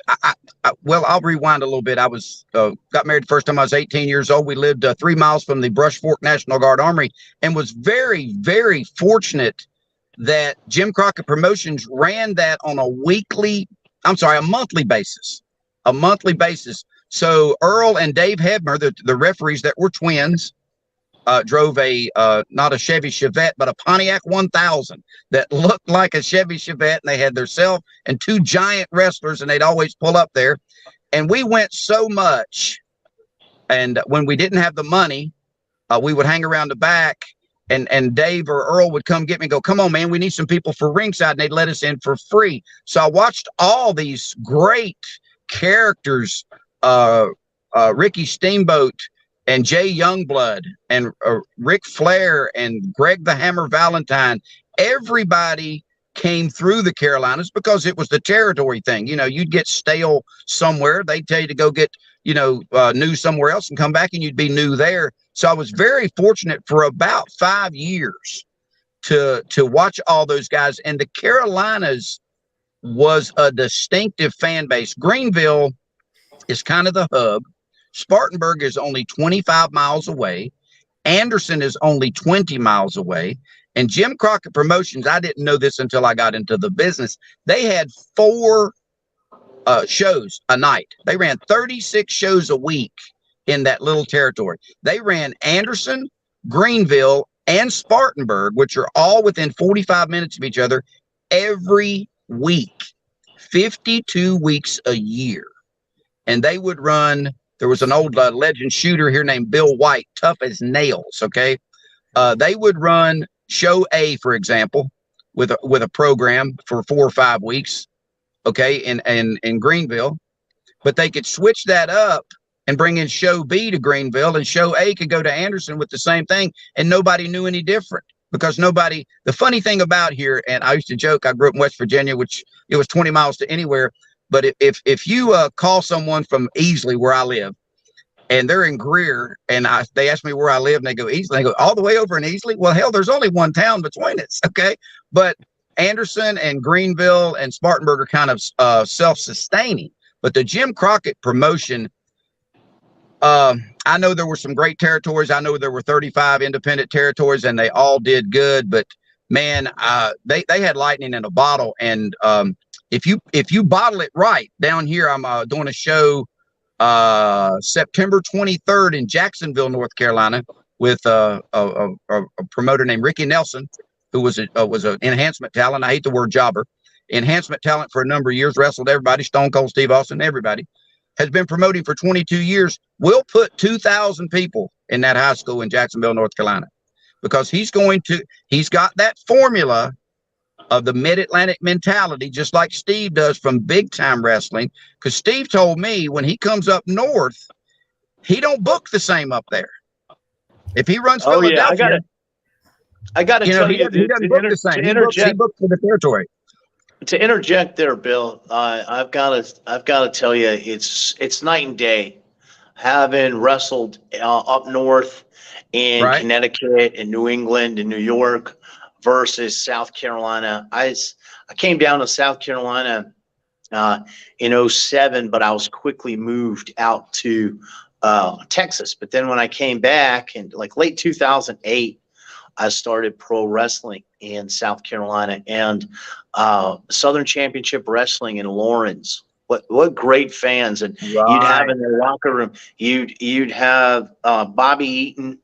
I'll rewind a little bit. I was got married the first time I was 18 years old. We lived 3 miles from the Brush Fork National Guard Armory and was very, very fortunate that Jim Crockett Promotions ran that on a monthly basis. A monthly basis. So Earl and Dave Hebner, the referees that were twins, drove not a Chevy Chevette, but a Pontiac 1000 that looked like a Chevy Chevette. And they had theirself and 2 giant wrestlers, and they'd always pull up there. And we went so much. And when we didn't have the money, we would hang around the back and Dave or Earl would come get me and go, come on, man, we need some people for ringside. And they'd let us in for free. So I watched all these great characters, Ricky Steamboat and Jay Youngblood and Ric Flair and Greg the Hammer Valentine. Everybody came through the Carolinas because it was the territory thing. You know, you'd get stale somewhere. They'd tell you to go get, you know, new somewhere else and come back and you'd be new there. So I was very fortunate for about 5 years to watch all those guys. And the Carolinas was a distinctive fan base. Greenville is kind of the hub. Spartanburg is only 25 miles away. Anderson is only 20 miles away. And Jim Crockett Promotions, I didn't know this until I got into the business. They had 4 shows a night. They ran 36 shows a week in that little territory. They ran Anderson, Greenville, and Spartanburg, which are all within 45 minutes of each other, every week, 52 weeks a year. And they would run, there was an old legend shooter here named Bill White, tough as nails, okay? They would run show A, for example, with a program for 4 or 5 weeks, okay, in Greenville. But they could switch that up and bring in show B to Greenville, and show A could go to Anderson with the same thing, and nobody knew any different because nobody, the funny thing about here, and I used to joke, I grew up in West Virginia, which it was 20 miles to anywhere. But if you call someone from Easley, where I live, and they're in Greer, and they ask me where I live, and they go, Easley, they go, all the way over in Easley? Well, hell, there's only one town between us, okay? But Anderson and Greenville and Spartanburg are kind of self-sustaining. But the Jim Crockett Promotion, I know there were some great territories. I know there were 35 independent territories, and they all did good. But man, they had lightning in a bottle. And if you bottle it right, down here, I'm doing a show September 23rd in Jacksonville, North Carolina, with a promoter named Ricky Nelson, who was an enhancement talent. I hate the word jobber. Enhancement talent for a number of years, wrestled everybody, Stone Cold Steve Austin, everybody. Has been promoting for 22 years. We'll put 2,000 people in that high school in Jacksonville, North Carolina, because he's got that formula of the mid-Atlantic mentality, just like Steve does from big time wrestling. Because Steve told me when he comes up north, he don't book the same up there. If he runs Philadelphia, yeah, I got to tell you, he doesn't book the same. He books for the territory. To interject there, Bill, I've got to tell you, it's night and day. Having wrestled up north in Connecticut and New England and New York versus South Carolina, I came down to South Carolina in 07, but I was quickly moved out to Texas. But then when I came back in like late 2008, I started pro wrestling in South Carolina and Southern Championship Wrestling in Lawrence. What great fans! And you'd have in the locker room, you'd have Bobby Eaton,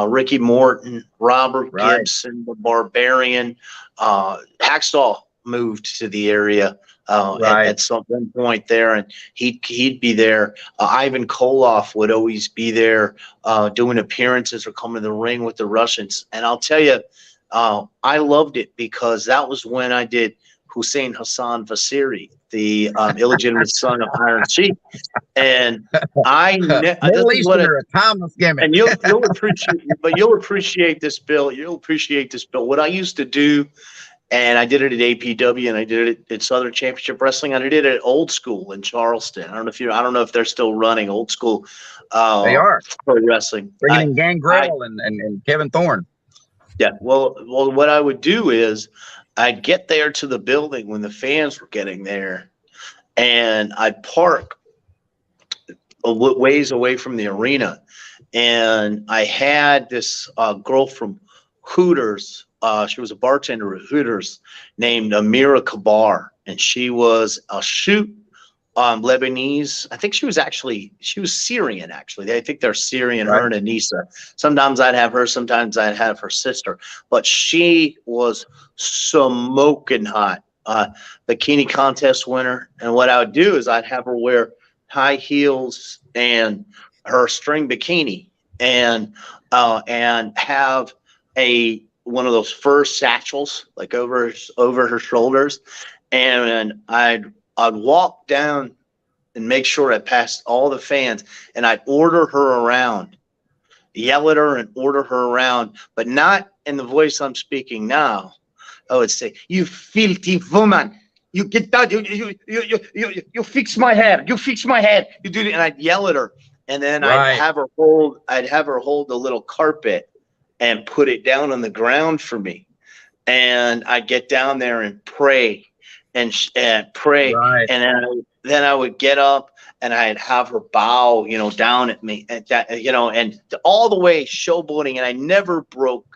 Ricky Morton, Robert Gibson, the Barbarian. Hacksaw moved to the area at some point there, and he'd be there. Ivan Koloff would always be there doing appearances or coming to the ring with the Russians. And I'll tell you, I loved it because that was when I did Hussein Hassan Vasiri, the illegitimate son of Iron Sheik. And and you'll appreciate this, Bill. You'll appreciate this, Bill. What I used to do, and I did it at APW, and I did it at Southern Championship Wrestling, and I did it at Old School in Charleston. I don't know if they're still running Old School. They are pro wrestling. Bringing in Gangrel and Kevin Thorne. Yeah. Well, what I would do is I'd get there to the building when the fans were getting there, and I'd park a ways away from the arena. And I had this girl from Hooters. She was a bartender at Hooters named Amira Kabar, and she was a shoot Lebanese. I think she was Syrian, actually. I think they're Syrian, her and Anissa. Sometimes I'd have her, sometimes I'd have her sister. But she was smoking hot. Bikini contest winner. And what I would do is I'd have her wear high heels and her string bikini and have one of those fur satchels, like over her shoulders, and I'd walk down and make sure I passed all the fans, and I'd order her around, yell at her and order her around, but not in the voice I'm speaking now. I would say, "You filthy woman, you get down, you fix my hair, you fix my hair, you do it," and I'd yell at her, and then I'd have her hold a little carpet and put it down on the ground for me, and I'd get down there and pray and pray, and then I would get up and I'd have her bow, down at me, and and all the way showboating, and I never broke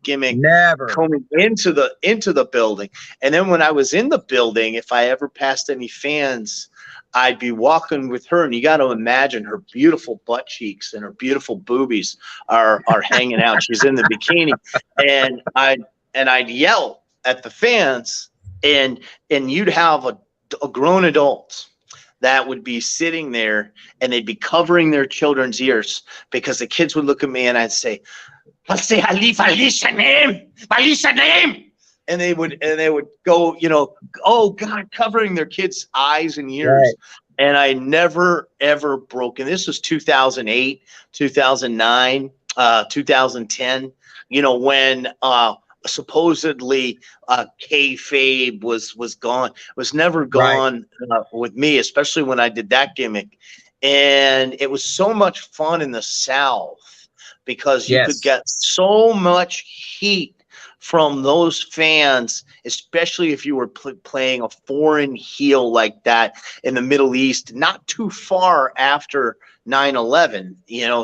gimmick, coming into the building. And then when I was in the building, if I ever passed any fans, I'd be walking with her, and you got to imagine her beautiful butt cheeks and her beautiful boobies are hanging out. She's in the bikini, and I'd yell at the fans, and you'd have a grown adults that would be sitting there, and they'd be covering their children's ears, because the kids would look at me and I'd say, "Let's say Alicia name," and they would go, oh God, covering their kids' eyes and ears. Right. And I never ever broke. And this was 2008, 2009, 2010. When supposedly kayfabe was gone. It was never gone with me, especially when I did that gimmick. And it was so much fun in the South, because you could get so much heat from those fans, especially if you were playing a foreign heel like that in the Middle East, not too far after 9/11,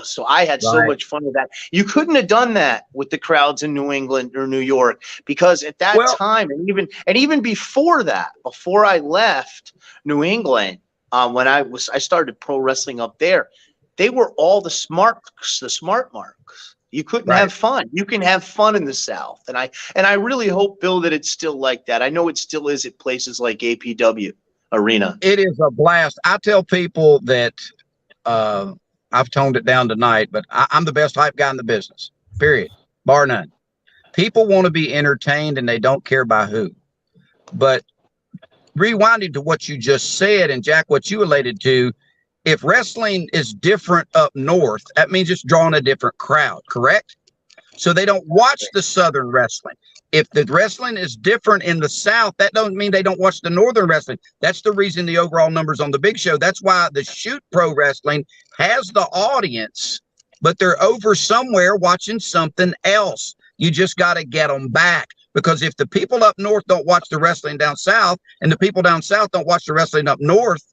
so I had so much fun with that. You couldn't have done that with the crowds in New England or New York, because at that time, and even before that, before I left New England, when I started pro wrestling up there, they were all the smart marks. You couldn't have fun. You can have fun in the South, and I really hope, Bill, that it's still like that. I know it still is at places like APW Arena. It is a blast. I tell people that I've toned it down tonight, but I'm the best hype guy in the business, period, bar none. People want to be entertained, and they don't care by who. But rewinding to what you just said, and Jack, what you related to, if wrestling is different up north, that means it's drawing a different crowd, correct? So they don't watch the Southern wrestling. If the wrestling is different in the South, that doesn't mean they don't watch the Northern wrestling. That's the reason the overall numbers on the big show. That's why the Shoot Pro Wrestling has the audience, but they're over somewhere watching something else. You just got to get them back, because if the people up north don't watch the wrestling down south, and the people down south don't watch the wrestling up north,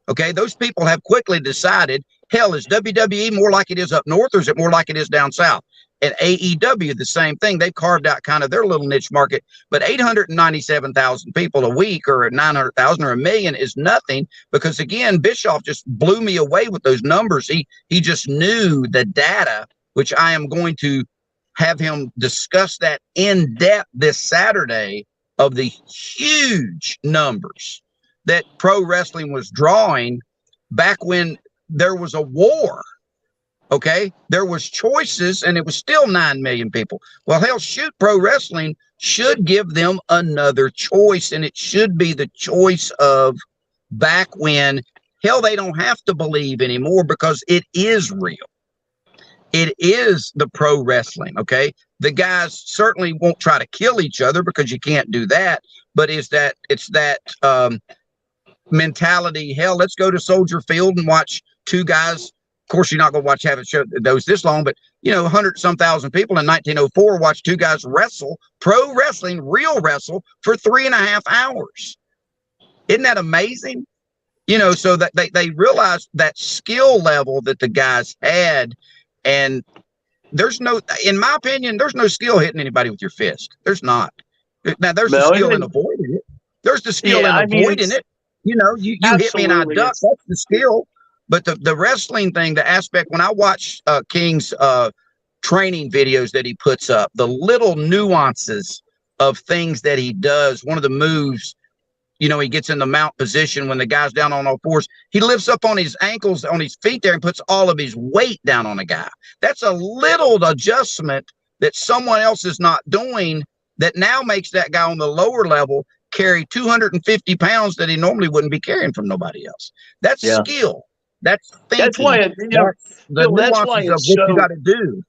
okay, those people have quickly decided, hell, is WWE more like it is up north, or is it more like it is down south? At AEW, the same thing. They've carved out kind of their little niche market, but 897,000 people a week, or 900,000 or 1 million is nothing, because again, Bischoff just blew me away with those numbers. He just knew the data, which I am going to have him discuss that in depth this Saturday, of the huge numbers that pro wrestling was drawing back when there was a war. Okay, there was choices, and it was still 9 million people. Well, hell, Shoot Pro Wrestling should give them another choice, and it should be the choice of back when, hell, they don't have to believe anymore, because it is real. It is the pro wrestling. Okay, the guys certainly won't try to kill each other, because you can't do that. But it's that mentality. Hell, let's go to Soldier Field and watch two guys. Of course, you're not going to watch have a show that goes this long, but 100-some thousand people in 1904 watch two guys wrestle, pro wrestling, real wrestle, for 3.5 hours. Isn't that amazing? So that they realized that skill level that the guys had, and in my opinion, there's no skill hitting anybody with your fist. There's not. Now there's the skill in avoiding it. There's the skill in avoiding it. You hit me and I duck. That's the skill. But the wrestling thing, the aspect, when I watch King's training videos that he puts up, the little nuances of things that he does. One of the moves, he gets in the mount position when the guy's down on all fours. He lifts up on his ankles, on his feet there, and puts all of his weight down on a guy. That's a little adjustment that someone else is not doing that now makes that guy on the lower level carry 250 pounds that he normally wouldn't be carrying from nobody else. That's skill. That's thinking. That's why, That's the that's why nuances of it's what you so, got to do.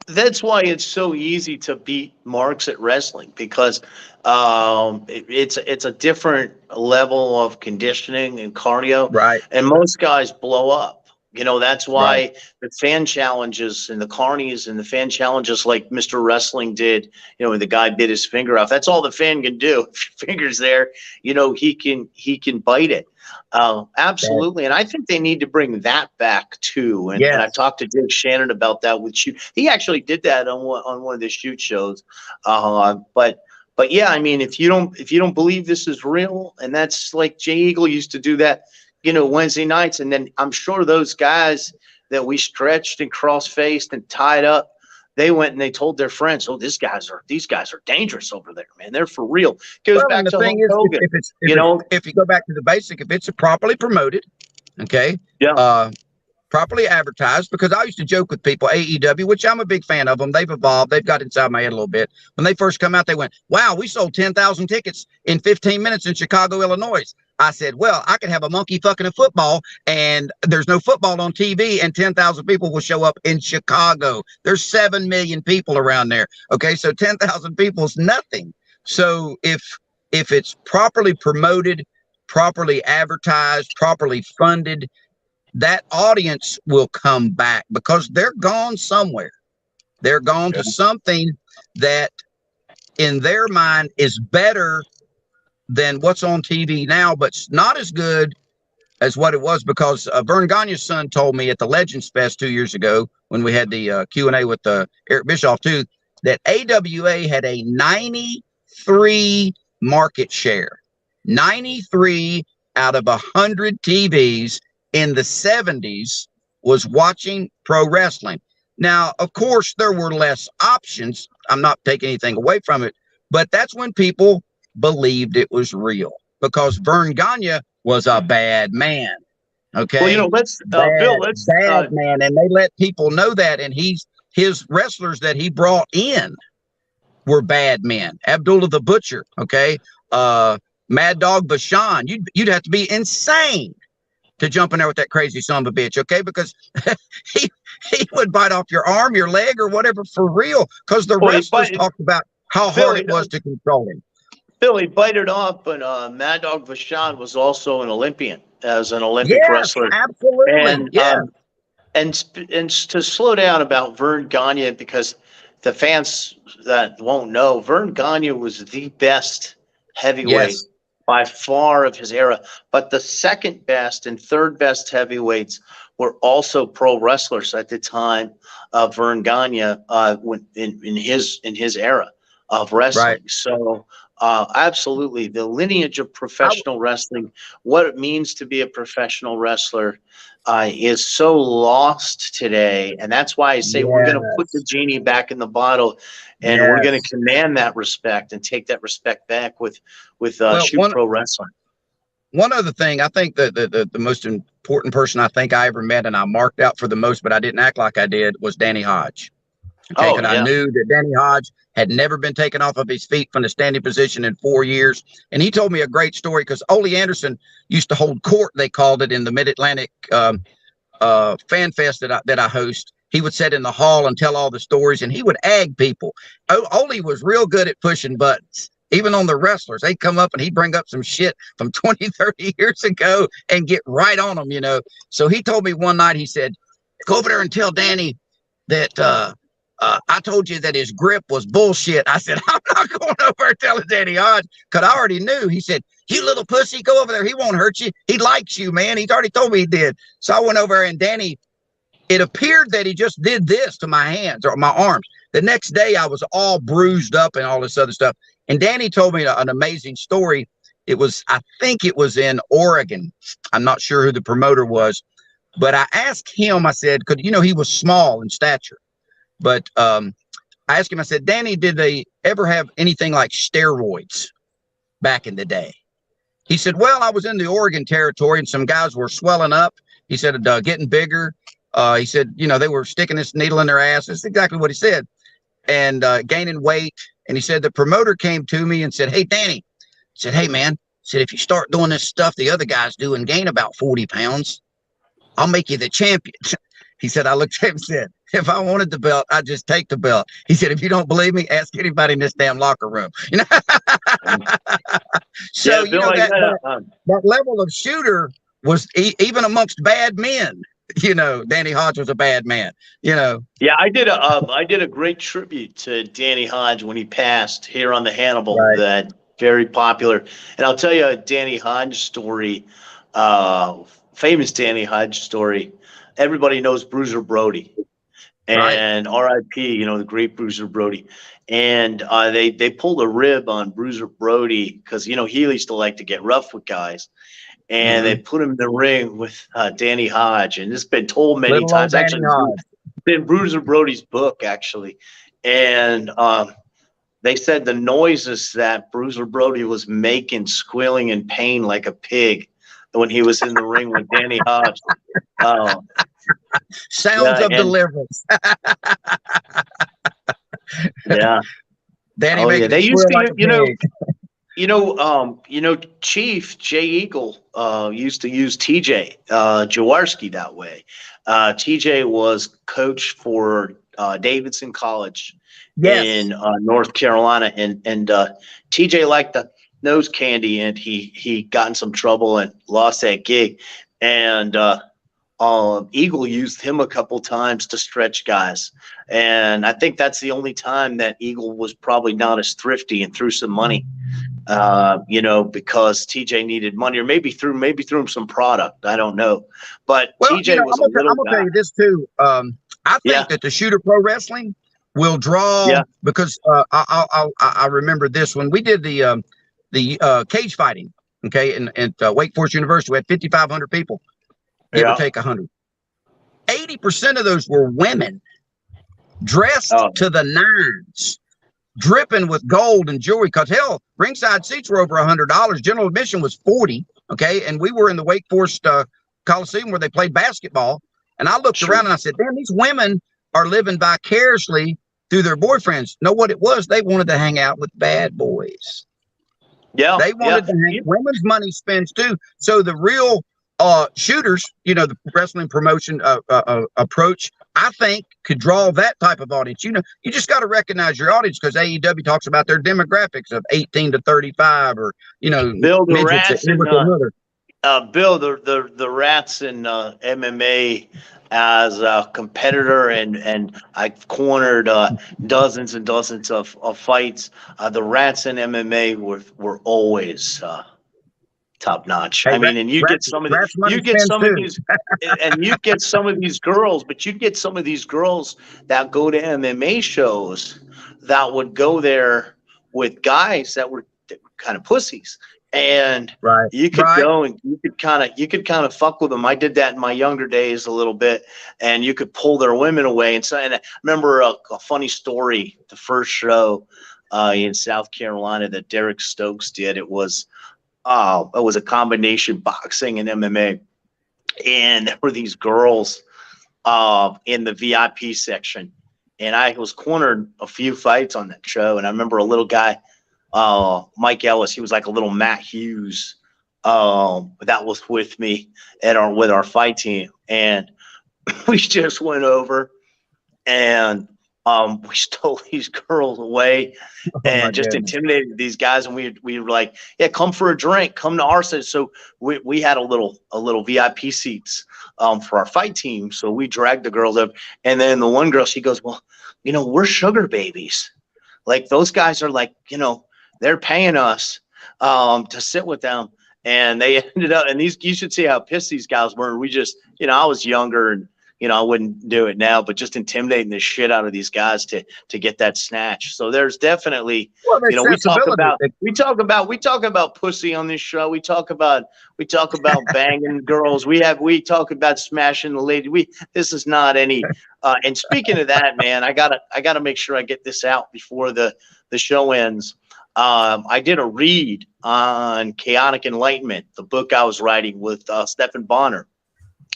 that's why it's so easy to beat marks at wrestling, because it's a different level of conditioning and cardio, Right. and most guys blow up. That's why Right. the fan challenges and the carnies and the fan challenges like Mr. Wrestling did, when the guy bit his finger off. That's all the fan can do. If your finger's there, he can bite it. Absolutely. And I think they need to bring that back too. And I've talked to Dick Shannon about that with shoot. He actually did that on one of the shoot shows. But yeah, I mean, if you don't believe this is real, and that's like Jay Eagle used to do that, Wednesday nights. And then I'm sure those guys that we stretched and cross-faced and tied up, they went and they told their friends, "Oh, these guys are dangerous over there, man. They're for real." Goes back to Hulk Hogan. If you go back to the basic, if it's properly promoted, okay, properly advertised, because I used to joke with people, AEW, which I'm a big fan of them. They've evolved. They've got inside my head a little bit. When they first come out, they went, "Wow, we sold 10,000 tickets in 15 minutes in Chicago, Illinois." I said, well, I could have a monkey fucking a football and there's no football on TV and 10,000 people will show up in Chicago. There's 7 million people around there. Okay, so 10,000 people is nothing. So if it's properly promoted, properly advertised, properly funded, that audience will come back because they're gone somewhere. They're gone to something that in their mind is better than what's on TV now, but it's not as good as what it was, because Vern Gagne's son told me at the Legends Fest 2 years ago when we had the Q&A with Eric Bischoff too, that AWA had a 93 market share. 93 out of 100 TVs in the 70s was watching pro wrestling. Now, of course, there were less options. I'm not taking anything away from it, but that's when people believed it was real, because Vern Gagne was a bad man. Okay. Well, bad man. And they let people know that. And his wrestlers that he brought in were bad men. Abdullah the Butcher. Okay. Mad Dog Bashan. You'd have to be insane to jump in there with that crazy son of a bitch. Okay. Because he would bite off your arm, your leg, or whatever for real. Because the wrestlers talked about how hard it was to control him. Billy bited off, but Mad Dog Vachon was also an Olympian, as an Olympic wrestler. Absolutely. And to slow down about Vern Gagne, because the fans that won't know, Vern Gagne was the best heavyweight by far of his era. But the second best and third best heavyweights were also pro wrestlers at the time of Vern Gagne in his era of wrestling. Right. So absolutely, the lineage of professional wrestling, what it means to be a professional wrestler, is so lost today. And that's why I say we're going to put the genie back in the bottle, and we're going to command that respect and take that respect back with Shoot Pro Wrestling. One other thing, I think that the most important person I think I ever met, and I marked out for the most, but I didn't act like I did, was Danny Hodge. Okay, I knew that Danny Hodge had never been taken off of his feet from the standing position in 4 years. And he told me a great story, because Ole Anderson used to hold court, they called it, in the Mid-Atlantic Fan Fest that I host. He would sit in the hall and tell all the stories, and he would ag people. Ole was real good at pushing buttons. Even on the wrestlers, they'd come up and he'd bring up some shit from 20, 30 years ago and get right on them, So he told me one night, he said, "Go over there and tell Danny that I told you that his grip was bullshit." I said, "I'm not going over and telling Danny Hodge," because I already knew. He said, "You little pussy, go over there. He won't hurt you. He likes you, man. He's already told me he did." So I went over there, and Danny, it appeared that he just did this to my hands or my arms. The next day, I was all bruised up and all this other stuff. And Danny told me an amazing story. I think it was in Oregon. I'm not sure who the promoter was, but I asked him, I said, he was small in stature. But I asked him, I said, "Danny, did they ever have anything like steroids back in the day?" He said, "Well, I was in the Oregon territory and some guys were swelling up." He said, "Getting bigger." He said, "They were sticking this needle in their ass." That's exactly what he said. and gaining weight. And he said the promoter came to me and said, "Hey, Danny," said, "Hey, man," said, "if you start doing this stuff the other guys do and gain about 40 pounds, I'll make you the champion." He said, I looked at him and said, "If I wanted the belt, I'd just take the belt." He said, "If you don't believe me, ask anybody in this damn locker room." You know? So, Yeah, Bill, like that level of shooter was even amongst bad men. You know, Danny Hodge was a bad man, you know. Yeah, I did a great tribute to Danny Hodge when he passed here on the Hannibal. Right. That very popular. And I'll tell you a Danny Hodge story, famous Danny Hodge story. Everybody knows Bruiser Brody, and R.I.P. You know, the great Bruiser Brody. And they pulled a rib on Bruiser Brody because he used to like to get rough with guys. And they put him in the ring with Danny Hodge, and this has been told many times. Actually, in Bruiser Brody's book, actually, and they said the noises that Bruiser Brody was making, squealing in pain like a pig, when he was in the ring with Danny Hodge. Sounds of deliverance. Yeah, Danny they used to, like Chief Jay Eagle used to use TJ Jaworski that way. TJ was coach for Davidson College in North Carolina, and TJ liked the nose candy, and he got in some trouble and lost that gig, and Eagle used him a couple times to stretch guys, and I think that's the only time that Eagle was probably not as thrifty and threw some money. Because TJ needed money, or maybe threw him some product. I don't know, but TJ was I'm gonna tell you this too. I think that the Shooter Pro Wrestling will draw because I remember this when we did the cage fighting. Okay, and Wake Forest University, we had 5,500 people, give or take 100. 80% of those were women, dressed to the nines, dripping with gold and jewelry. Because hell, ringside seats were over $100. General admission was $40. Okay, and we were in the Wake Forest Coliseum where they played basketball. And I looked around and I said, "Damn, these women are living vicariously through their boyfriends." Know what it was? They wanted to hang out with bad boys. Yeah, they wanted to hang. Women's money spends too. So the real shooters, the wrestling promotion approach, I think, could draw that type of audience. You just got to recognize your audience, because AEW talks about their demographics of 18 to 35, or Bill, the rats in Bill, the rats in MMA as a competitor, and I've cornered dozens and dozens of fights. The rats in MMA were always top notch. Hey, I mean, and you get some of these, and you get some of these girls, but you get some of these girls that go to MMA shows that would go there with guys that were kind of pussies, and you could go and you could kind of fuck with them. I did that in my younger days a little bit, and you could pull their women away. And I remember a funny story. The first show in South Carolina that Derek Stokes did, it was a combination boxing and MMA, and there were these girls in the VIP section, and I was cornered a few fights on that show. And I remember a little guy, Mike Ellis, he was like a little Matt Hughes, that was with me with our fight team, and we just went over and we stole these girls away and just intimidated these guys. And we were like, "Yeah, come for a drink, come to our side." So we had a little VIP seats for our fight team. So we dragged the girls up, and then the one girl, she goes, "Well, we're sugar babies. Like, those guys are like, they're paying us to sit with them." And they ended up, and you should see how pissed these guys were. We just, I was younger, and I wouldn't do it now, but just intimidating the shit out of these guys to get that snatch. So there's definitely, we talk about pussy on this show. We talk about banging girls. We talk about smashing the lady. This is not any. And speaking of that, man, I gotta make sure I get this out before the show ends. I did a read on Chaotic Enlightenment, the book I was writing with Stephen Bonner.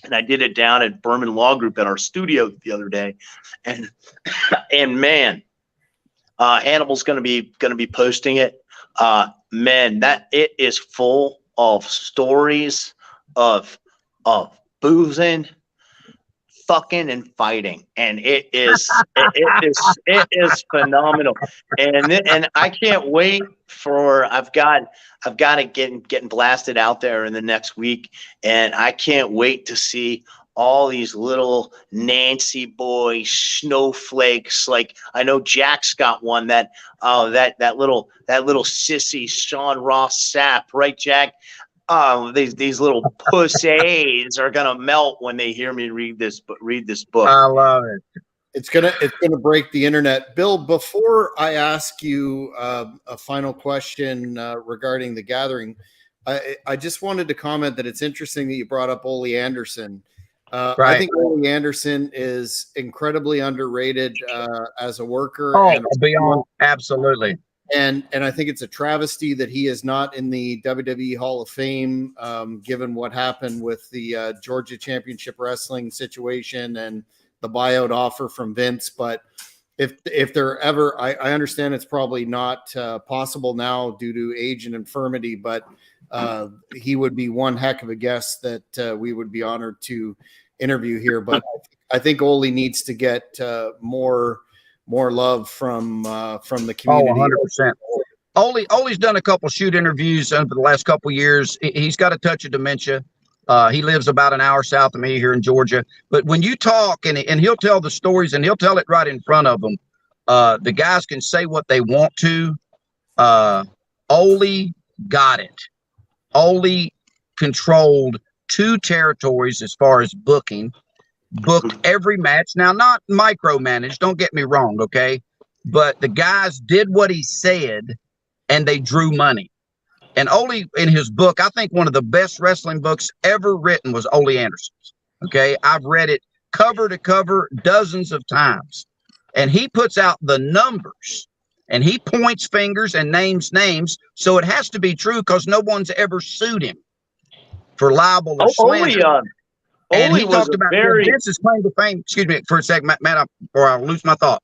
And I did it down at Berman Law Group at our studio the other day. And man, Hannibal's going to be posting it. Man, that it is full of stories of boozing, fucking, and fighting, and it is phenomenal. And I can't wait for I've got it getting blasted out there in the next week, and I can't wait to see all these little Nancy boy snowflakes. Like, I know Jack's got one that little sissy Sean Ross Sapp, right, Jack? These little pussies are gonna melt when they hear me read this book. I love it. It's gonna break the internet. Bill, before I ask you a final question regarding the gathering, I just wanted to comment that it's interesting that you brought up Ole Anderson. Right. I think Ole Anderson is incredibly underrated as a worker. Oh, and beyond, absolutely. And I think it's a travesty that he is not in the WWE Hall of Fame, given what happened with the Georgia Championship Wrestling situation and the buyout offer from Vince. But if there ever, I understand it's probably not possible now due to age and infirmity, but he would be one heck of a guest that we would be honored to interview here. But I think Ole needs to get more love from the community. Oh, 100%. Ole's done a couple shoot interviews over the last couple of years. He's got a touch of dementia. He lives about an hour south of me here in Georgia. But when you talk and he'll tell the stories, and he'll tell it right in front of them, the guys can say what they want to. Ole got it. Ole controlled 2 territories as far as booking. Booked every match. Now, not micromanaged, don't get me wrong, okay? But the guys did what he said, and they drew money. And Ole, in his book, I think one of the best wrestling books ever written was Ole Anderson's, okay? I've read it cover to cover dozens of times. And he puts out the numbers, and he points fingers and names names, so it has to be true because no one's ever sued him for libel or slander. And he talked about Vince's claim to fame. Excuse me for a second, Matt, or I'll lose my thought.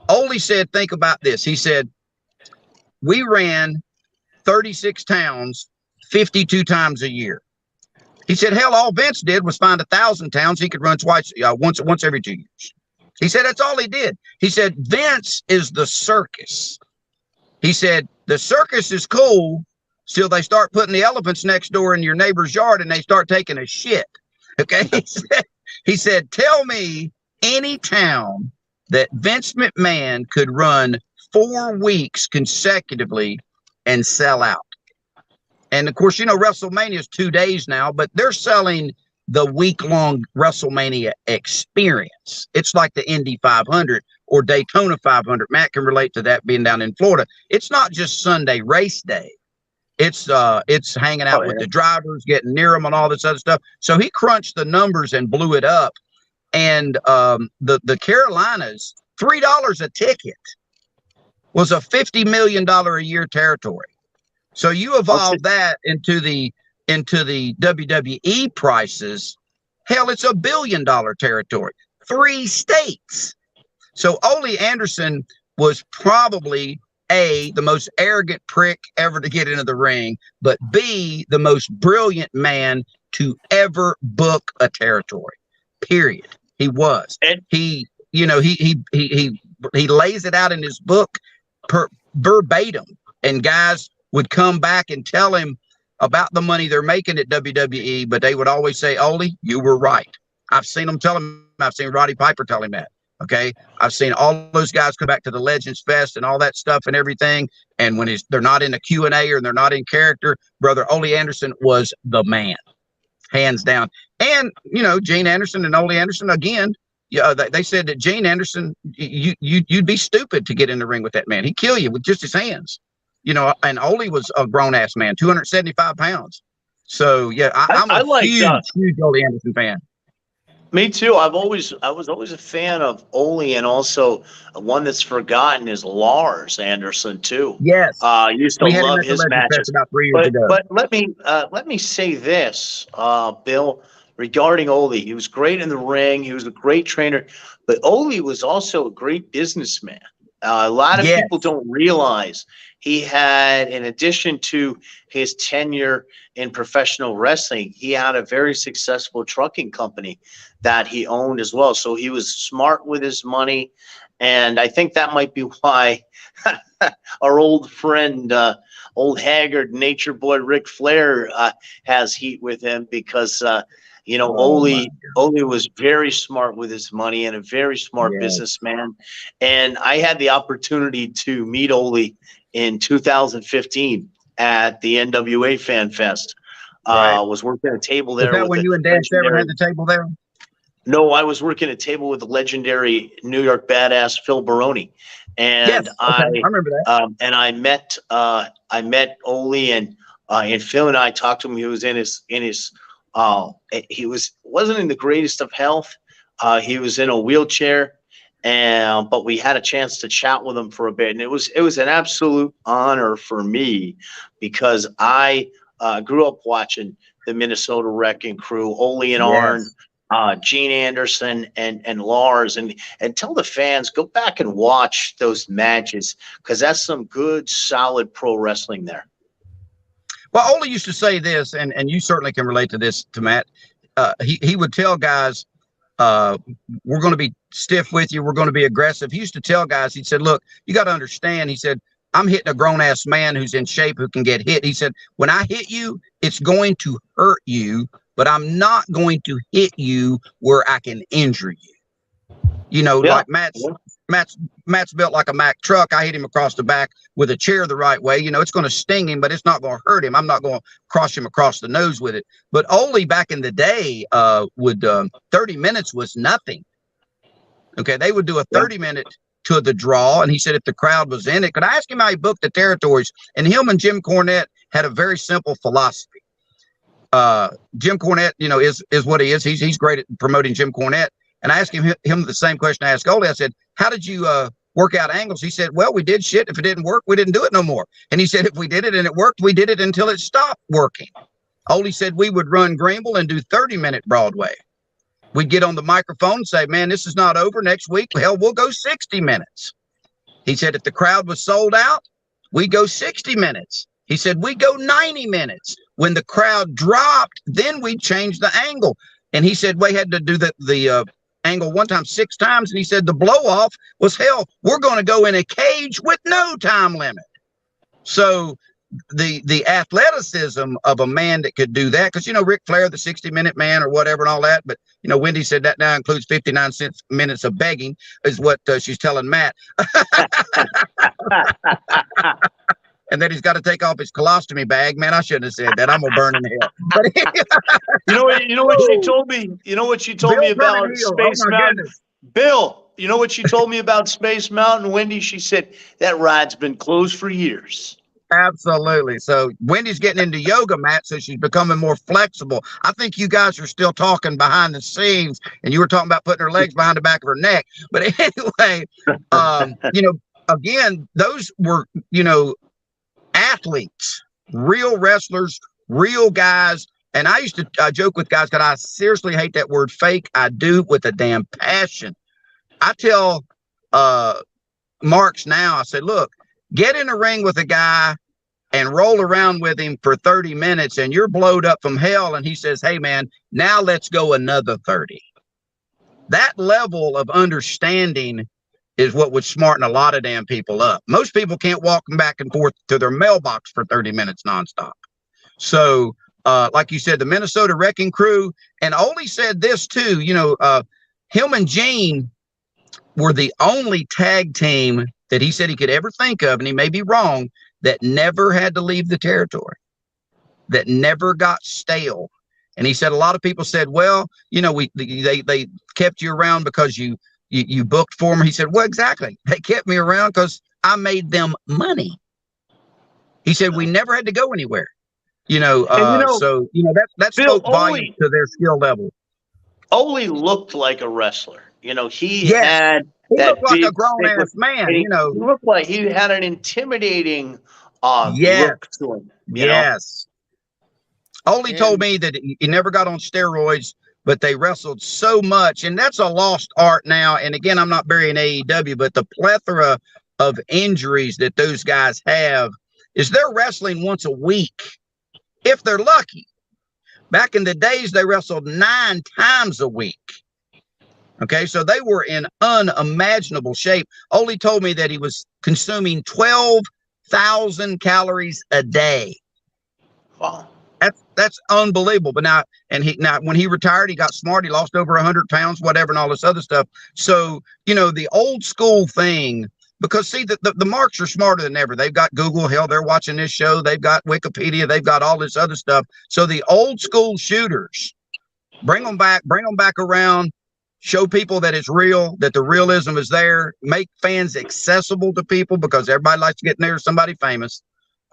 Ole said, think about this. He said, we ran 36 towns 52 times a year. He said, hell, all Vince did was find 1,000 towns he could run once every 2 years. He said, that's all he did. He said, Vince is the circus. He said, the circus is cool till they start putting the elephants next door in your neighbor's yard and they start taking a shit. Okay, he said, tell me any town that Vince McMahon could run 4 weeks consecutively and sell out. And of course, you know, WrestleMania is 2 days now, but they're selling the week-long WrestleMania experience. It's like the Indy 500 or Daytona 500. Matt can relate to that being down in Florida. It's not just Sunday race day. It's hanging out with the drivers, getting near them and all this other stuff. So he crunched the numbers and blew it up. And the Carolinas, $3 a ticket was a $50 million a year territory. So you evolve that into the WWE prices. Hell, it's $1 billion territory, 3 states. So Ole Anderson was probably A, the most arrogant prick ever to get into the ring, but B, the most brilliant man to ever book a territory. Period. He was. And he lays it out in his book verbatim, and guys would come back and tell him about the money they're making at WWE, but they would always say, Ole, you were right. I've seen them tell him. I've seen Roddy Piper tell him that. Okay, I've seen all those guys come back to the Legends Fest and all that stuff and everything. And when they're not in a Q&A or they're not in character, brother Ole Anderson was the man, hands down. And you know, Gene Anderson and Ole Anderson again. Yeah, they said that Gene Anderson, you'd be stupid to get in the ring with that man. He'd kill you with just his hands. You know, and Ole was a grown ass man, 275 pounds. So yeah, I'm a huge Ole Anderson fan. Me too. I was always a fan of Ole, and also one that's forgotten is Lars Anderson too. Yes, used to love his matches. About 3 years ago. But let me say this, Bill, regarding Ole. He was great in the ring. He was a great trainer, but Ole was also a great businessman. A lot of Yes. people don't realize he had, in addition to his tenure in professional wrestling, he had a very successful trucking company that he owned as well. So he was smart with his money. And I think that might be why our old friend, old haggard nature boy Ric Flair has heat with him because, Ole was very smart with his money and a very smart businessman. And I had the opportunity to meet Ole in 2015 at the NWA Fan Fest. Was working at a table there. Was that when you and Dan Severn had the table there? No, I was working at a table with the legendary New York badass Phil Baroni. And I remember that. And I met Ole and Phil and I talked to him. He was wasn't in the greatest of health. He was in a wheelchair, but we had a chance to chat with him for a bit. And it was an absolute honor for me because I grew up watching the Minnesota Wrecking Crew, Ole and Arn, Gene Anderson and Lars, and tell the fans, go back and watch those matches because that's some good, solid pro wrestling there. Well, Ole used to say this, and you certainly can relate to this, to Matt. He would tell guys, we're going to be stiff with you. We're going to be aggressive. He used to tell guys, he said, look, you got to understand. He said, I'm hitting a grown-ass man who's in shape who can get hit. He said, when I hit you, it's going to hurt you, but I'm not going to hit you where I can injure you. Like Matt's built like a Mack truck. I hit him across the back with a chair the right way. It's going to sting him, but it's not going to hurt him. I'm not going to cross him across the nose with it. But Ole back in the day would 30 minutes was nothing. Okay, they would do a 30-minute to the draw, and he said if the crowd was in it, could I ask him how he booked the territories? And him and Jim Cornette had a very simple philosophy. Jim Cornette, is what he is. He's great at promoting Jim Cornette. And I asked him the same question I asked Ole. I said, how did you work out angles? He said, well, we did shit. If it didn't work, we didn't do it no more. And he said, if we did it and it worked, we did it until it stopped working. Ole said we would run Greenville and do 30-minute Broadway. We'd get on the microphone and say, man, this is not over next week. Hell, we'll go 60 minutes. He said, if the crowd was sold out, we'd go 60 minutes. He said, we go 90 minutes. When the crowd dropped, then we'd change the angle. And he said, we had to do the angle one time 6 times. And he said, the blow off was, hell, we're going to go in a cage with no time limit. So the athleticism of a man that could do that, because, Ric Flair, the 60-minute man or whatever and all that. But, Wendy said that now includes 59 minutes of begging is what she's telling Matt. And then he's got to take off his colostomy bag. Man, I shouldn't have said that. I'm gonna burn in hell. But you know what she told me? You know what she told me about Space Mountain? Bill, you know what she told me about Space Mountain, Wendy? She said that ride's been closed for years. Absolutely. So Wendy's getting into yoga, Matt, so she's becoming more flexible. I think you guys are still talking behind the scenes, and you were talking about putting her legs behind the back of her neck. But anyway, again, those were, athletes, real wrestlers, real guys. And I used to joke with guys because I seriously hate that word fake. I do with a damn passion. I tell Marks now, I say, look, get in a ring with a guy and roll around with him for 30 minutes and you're blowed up from hell. And he says, hey, man, now let's go another 30. That level of understanding is what would smarten a lot of damn people up. Most people can't walk back and forth to their mailbox for 30 minutes nonstop. So, like you said, the Minnesota Wrecking Crew, and Ole said this too, him and Gene were the only tag team that he said he could ever think of, and he may be wrong, that never had to leave the territory, that never got stale. And he said a lot of people said, well, they kept you around because you booked for them. He said, well, exactly. They kept me around because I made them money. He said, we never had to go anywhere. So that spoke volumes to their skill level. Ole looked like a wrestler. He looked like a grown-ass man. He looked like he had an intimidating look to him. Yes. Ole told me that he never got on steroids, but they wrestled so much, and that's a lost art now. And again, I'm not burying AEW, but the plethora of injuries that those guys have is they're wrestling once a week, if they're lucky. Back in the days, they wrestled 9 times a week. Okay, so they were in unimaginable shape. Ole told me that he was consuming 12,000 calories a day. Wow. That's unbelievable. But now when he retired, he got smart. He lost over 100 pounds, whatever, and all this other stuff. So, the old school thing, because see, the marks are smarter than ever. They've got Google. Hell, they're watching this show. They've got Wikipedia. They've got all this other stuff. So the old school shooters, bring them back around, show people that it's real, that the realism is there, make fans accessible to people, because everybody likes to get near somebody famous.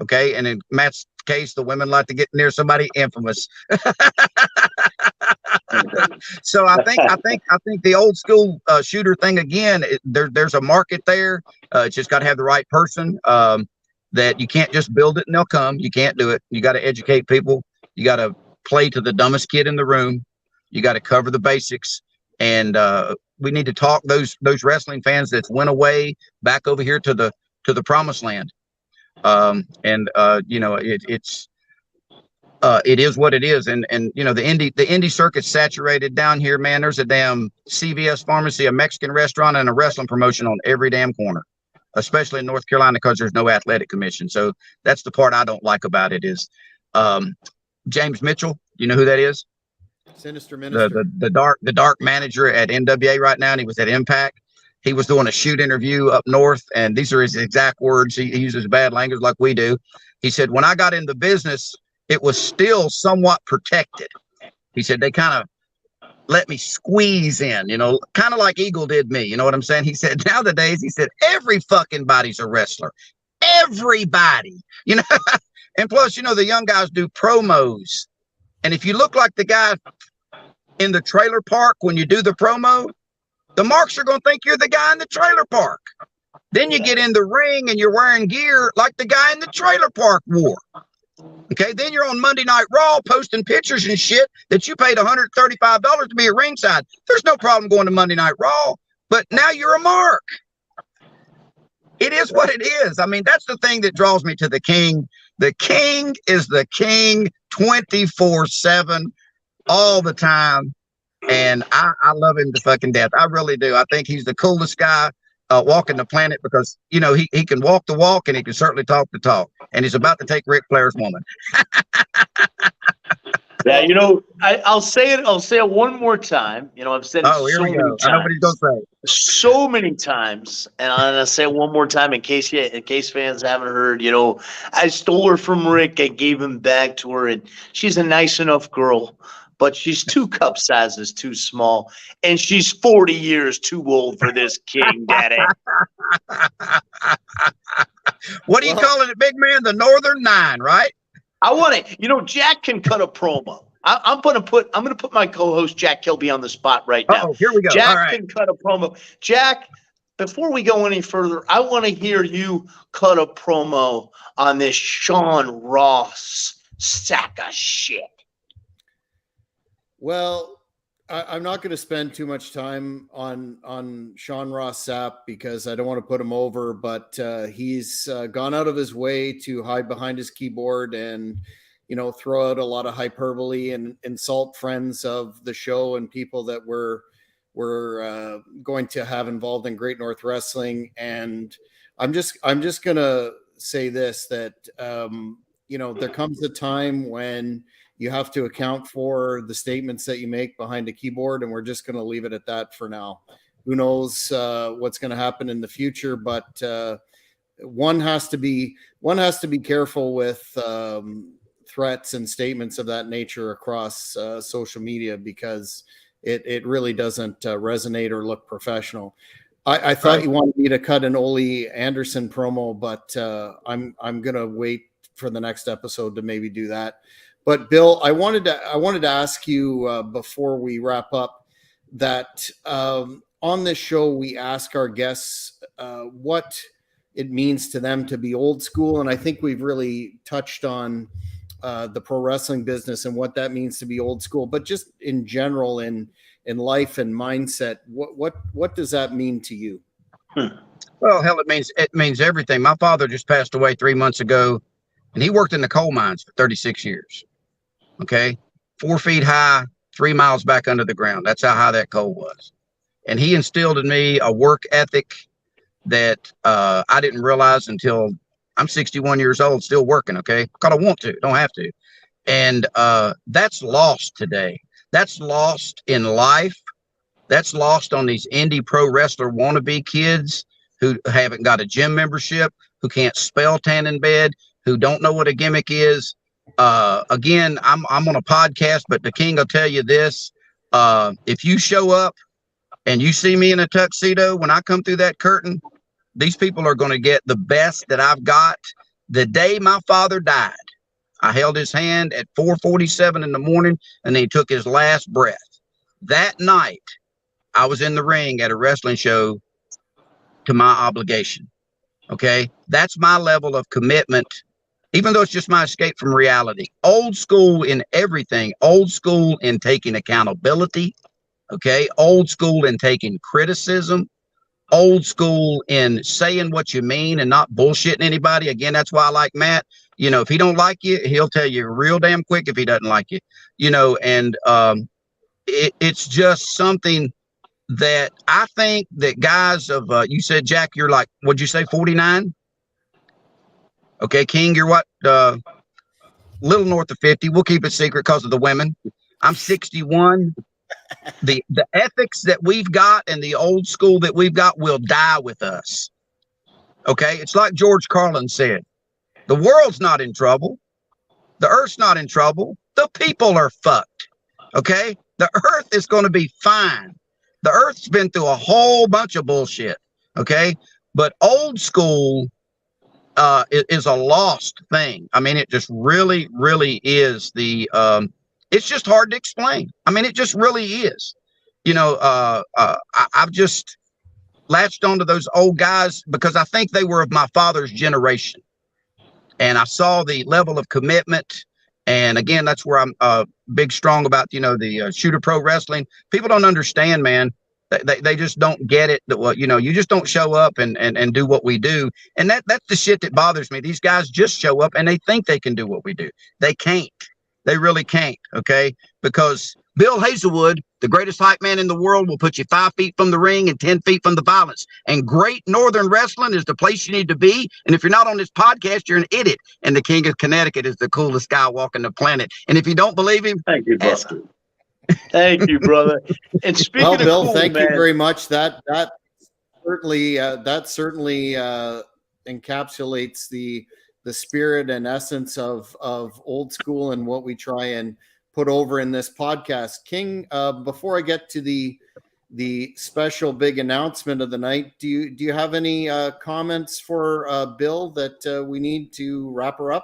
Okay. And in Matt's case, the women like to get near somebody infamous. So I think the old school shooter thing, again, there's a market there. It's just got to have the right person, that you can't just build it and they'll come. You can't do it. You got to educate people. You got to play to the dumbest kid in the room. You got to cover the basics. And we need to talk those wrestling fans that went away back over here to the promised land. It is what it is. And the indie circuit's saturated down here, man. There's a damn CVS pharmacy, a Mexican restaurant, and a wrestling promotion on every damn corner, especially in North Carolina, because there's no athletic commission. So that's the part I don't like about it is James Mitchell. You know who that is? Sinister Minister. The dark manager at NWA right now, and he was at Impact. He was doing a shoot interview up north, and these are his exact words. He uses bad language like we do. He said, when I got in the business, it was still somewhat protected. He said, they kind of let me squeeze in, kind of like Eagle did me. You know what I'm saying? He said, nowadays, he said, every fucking body's a wrestler. Everybody, and plus, the young guys do promos. And if you look like the guy in the trailer park when you do the promo, the marks are going to think you're the guy in the trailer park. Then you get in the ring and you're wearing gear like the guy in the trailer park wore. Okay, then you're on Monday Night Raw posting pictures and shit that you paid $135 to be at ringside. There's no problem going to Monday Night Raw, but now you're a mark. It is what it is. I mean, that's the thing that draws me to the King. The King is the King 24/7 all the time. And I love him to fucking death. I really do. I think he's the coolest guy walking the planet, because, he can walk the walk and he can certainly talk the talk. And he's about to take Ric Flair's woman. Yeah, I'll say it one more time. I've said it so many times. I know what he's gonna say. So many times, and I'm gonna say it one more time in case fans haven't heard. I stole her from Rick. I gave him back to her, and she's a nice enough girl, but she's 2 cup sizes too small, and she's 40 years too old for this king, Daddy. What are you calling it, big man? The Northern Nine, right? I want it. Jack can cut a promo. I'm gonna put my co-host Jack Kilby on the spot right now. Oh, here we go. Jack can cut a promo. Jack, before we go any further, I want to hear you cut a promo on this Sean Ross sack of shit. Well, I'm not going to spend too much time on Sean Ross Sapp, because I don't want to put him over, but he's gone out of his way to hide behind his keyboard and, throw out a lot of hyperbole and insult friends of the show and people that we're going to have involved in Great North Wrestling. And I'm just going to say this, that, there comes a time when you have to account for the statements that you make behind a keyboard, and we're just going to leave it at that for now. Who knows what's going to happen in the future, but one has to be careful with threats and statements of that nature across social media, because it really doesn't resonate or look professional. I thought you wanted me to cut an Ole Anderson promo, but I'm going to wait for the next episode to maybe do that. But Bill, I wanted to ask you before we wrap up that on this show we ask our guests what it means to them to be old school, and I think we've really touched on the pro wrestling business and what that means to be old school. But just in general, in life and mindset, what does that mean to you? Well, hell, it means everything. My father just passed away 3 months ago, and he worked in the coal mines for 36 years. Okay, 4 feet high, 3 miles back under the ground. That's how high that coal was. And he instilled in me a work ethic that I didn't realize until I'm 61 years old, still working. Okay, because I want to, don't have to. And that's lost today. That's lost in life. That's lost on these indie pro wrestler wannabe kids who haven't got a gym membership, who can't spell tan in bed, who don't know what a gimmick is. Again, I'm on a podcast, but the King will tell you this. If you show up and you see me in a tuxedo when I come through that curtain, these people are going to get the best that I've got. The day my father died, I held his hand at 4:47 in the morning, and he took his last breath. That night, I was in the ring at a wrestling show to my obligation. Okay. That's my level of commitment, even though it's just my escape from reality. Old school in everything, old school in taking accountability. Okay. Old school in taking criticism, old school in saying what you mean and not bullshitting anybody. Again, that's why I like Matt. You know, if he don't like you, he'll tell you real damn quick if he doesn't like you, you know, and it's just something that I think that guys of, you said, Jack, you're like, what'd you say, 49? Okay, King, you're what, little north of 50. We'll keep it secret because of the women. I'm 61. The ethics that we've got and the old school that we've got will die with us. Okay, it's like George Carlin said, the world's not in trouble. The earth's not in trouble. The people are fucked. Okay, the earth is going to be fine. The earth's been through a whole bunch of bullshit. Okay. But old school is a lost thing. I mean, it just really, really is it's just hard to explain. I mean, it just really is. You know, I've just latched onto those old guys because I think they were of my father's generation. And I saw the level of commitment. And again, that's where I'm big, strong about, you know, the shooter pro wrestling. People don't understand, man. They just don't get it. That, well, you know, you just don't show up and do what we do. And that's the shit that bothers me. These guys just show up and they think they can do what we do. They can't. They really can't. Okay. Because Bill Hazelwood, the greatest hype man in the world, will put you 5 feet from the ring and 10 feet from the violence. And Great Northern Wrestling is the place you need to be. And if you're not on this podcast, you're an idiot. And the King of Connecticut is the coolest guy walking the planet. And if you don't believe him, thank you, brother. Thank you, brother. And speaking of Bill, cool, thank man, you very much. That certainly encapsulates the spirit and essence of old school and what we try and put over in this podcast. King, before I get to the special big announcement of the night, do you have any comments for Bill that we need to wrap her up?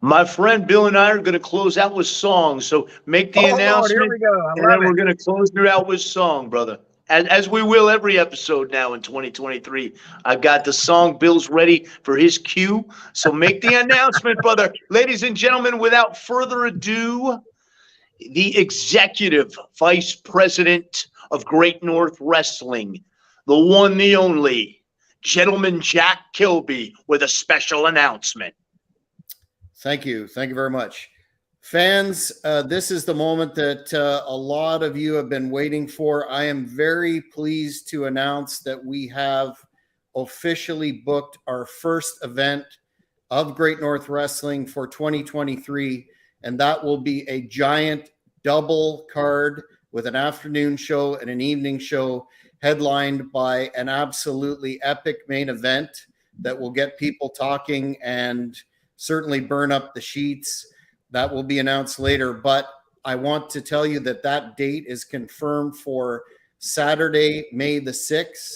my friend Bill and I are going to close out with song. So make the announcement, Lord, here we go. and then we're going to close it out with song, brother. As we will every episode now in 2023. I've got the song. Bill's ready for his cue. So make the announcement, brother. Ladies and gentlemen, without further ado, the executive vice president of Great North Wrestling, the one, the only, Gentleman Jack Kilby, with a special announcement. Thank you. Thank you very much. Fans, this is the moment that a lot of you have been waiting for. I am very pleased to announce that we have officially booked our first event of Great North Wrestling for 2023, and that will be a giant double card with an afternoon show and an evening show headlined by an absolutely epic main event that will get people talking and certainly burn up the sheets. That will be announced later, but I want to tell you that that date is confirmed for Saturday, May the 6th,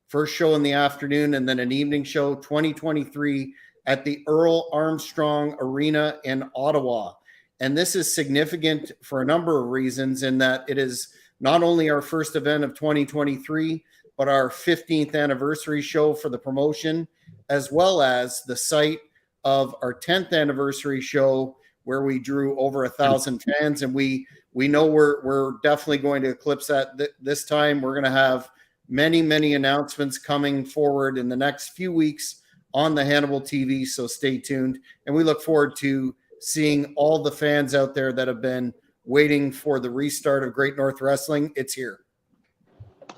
first show in the afternoon, and then an evening show, 2023, at the Earl Armstrong Arena in Ottawa. And this is significant for a number of reasons, in that it is not only our first event of 2023, but our 15th anniversary show for the promotion, as well as the site of our 10th anniversary show, where we drew over 1,000 fans. And we know we're definitely going to eclipse that this time. We're going to have many, many announcements coming forward in the next few weeks on the Hannibal TV. So stay tuned. And we look forward to seeing all the fans out there that have been waiting for the restart of Great North Wrestling. It's here.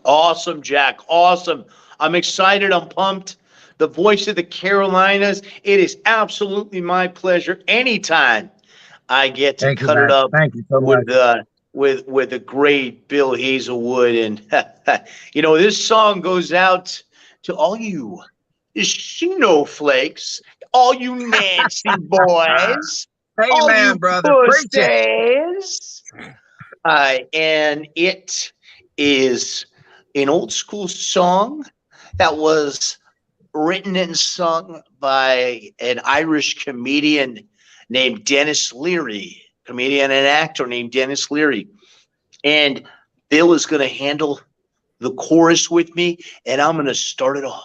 Awesome, Jack. Awesome. I'm excited. I'm pumped. The voice of the Carolinas. It is absolutely my pleasure anytime I get to cut it up Thank you so with much. with the great Bill Hazelwood. And you know, this song goes out to all you snowflakes, all you Nancy boys, all Amen, you brother. Preach it. pussies. And it is an old school song that was written and sung by an Irish comedian named Dennis Leary, comedian and actor named Dennis Leary. And Bill is going to handle the chorus with me, and I'm going to start it off.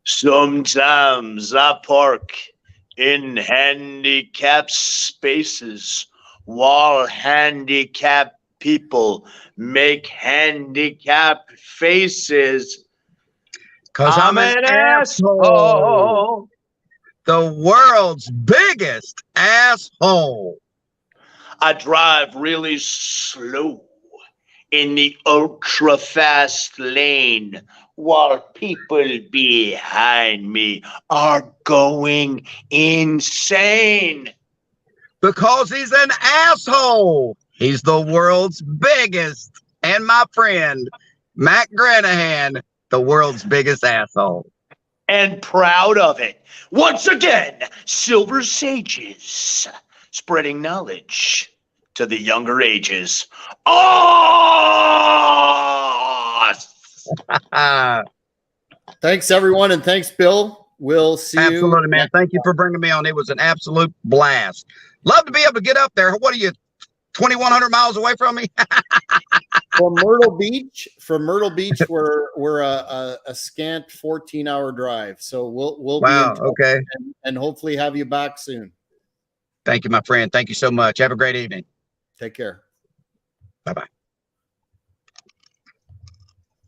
Sometimes I park in handicapped spaces while handicapped people make handicapped faces. 'Cause I'm an asshole. The world's biggest asshole. I drive really slow in the ultra fast lane while people behind me are going insane. Because he's an asshole. He's the world's biggest. And my friend, Matt Granahan, the world's biggest asshole. And proud of it. Once again, Silver Sages, spreading knowledge to the younger ages. Oh! Thanks, everyone. And thanks, Bill. We'll see you. Absolutely, man. Thank you for bringing me on. It was an absolute blast. Love to be able to get up there. What are you, 2,100 miles away from me? From Myrtle Beach, we're a scant 14-hour drive. So we'll be in touch Okay. and hopefully have you back soon. Thank you, my friend. Thank you so much. Have a great evening. Take care. Bye-bye.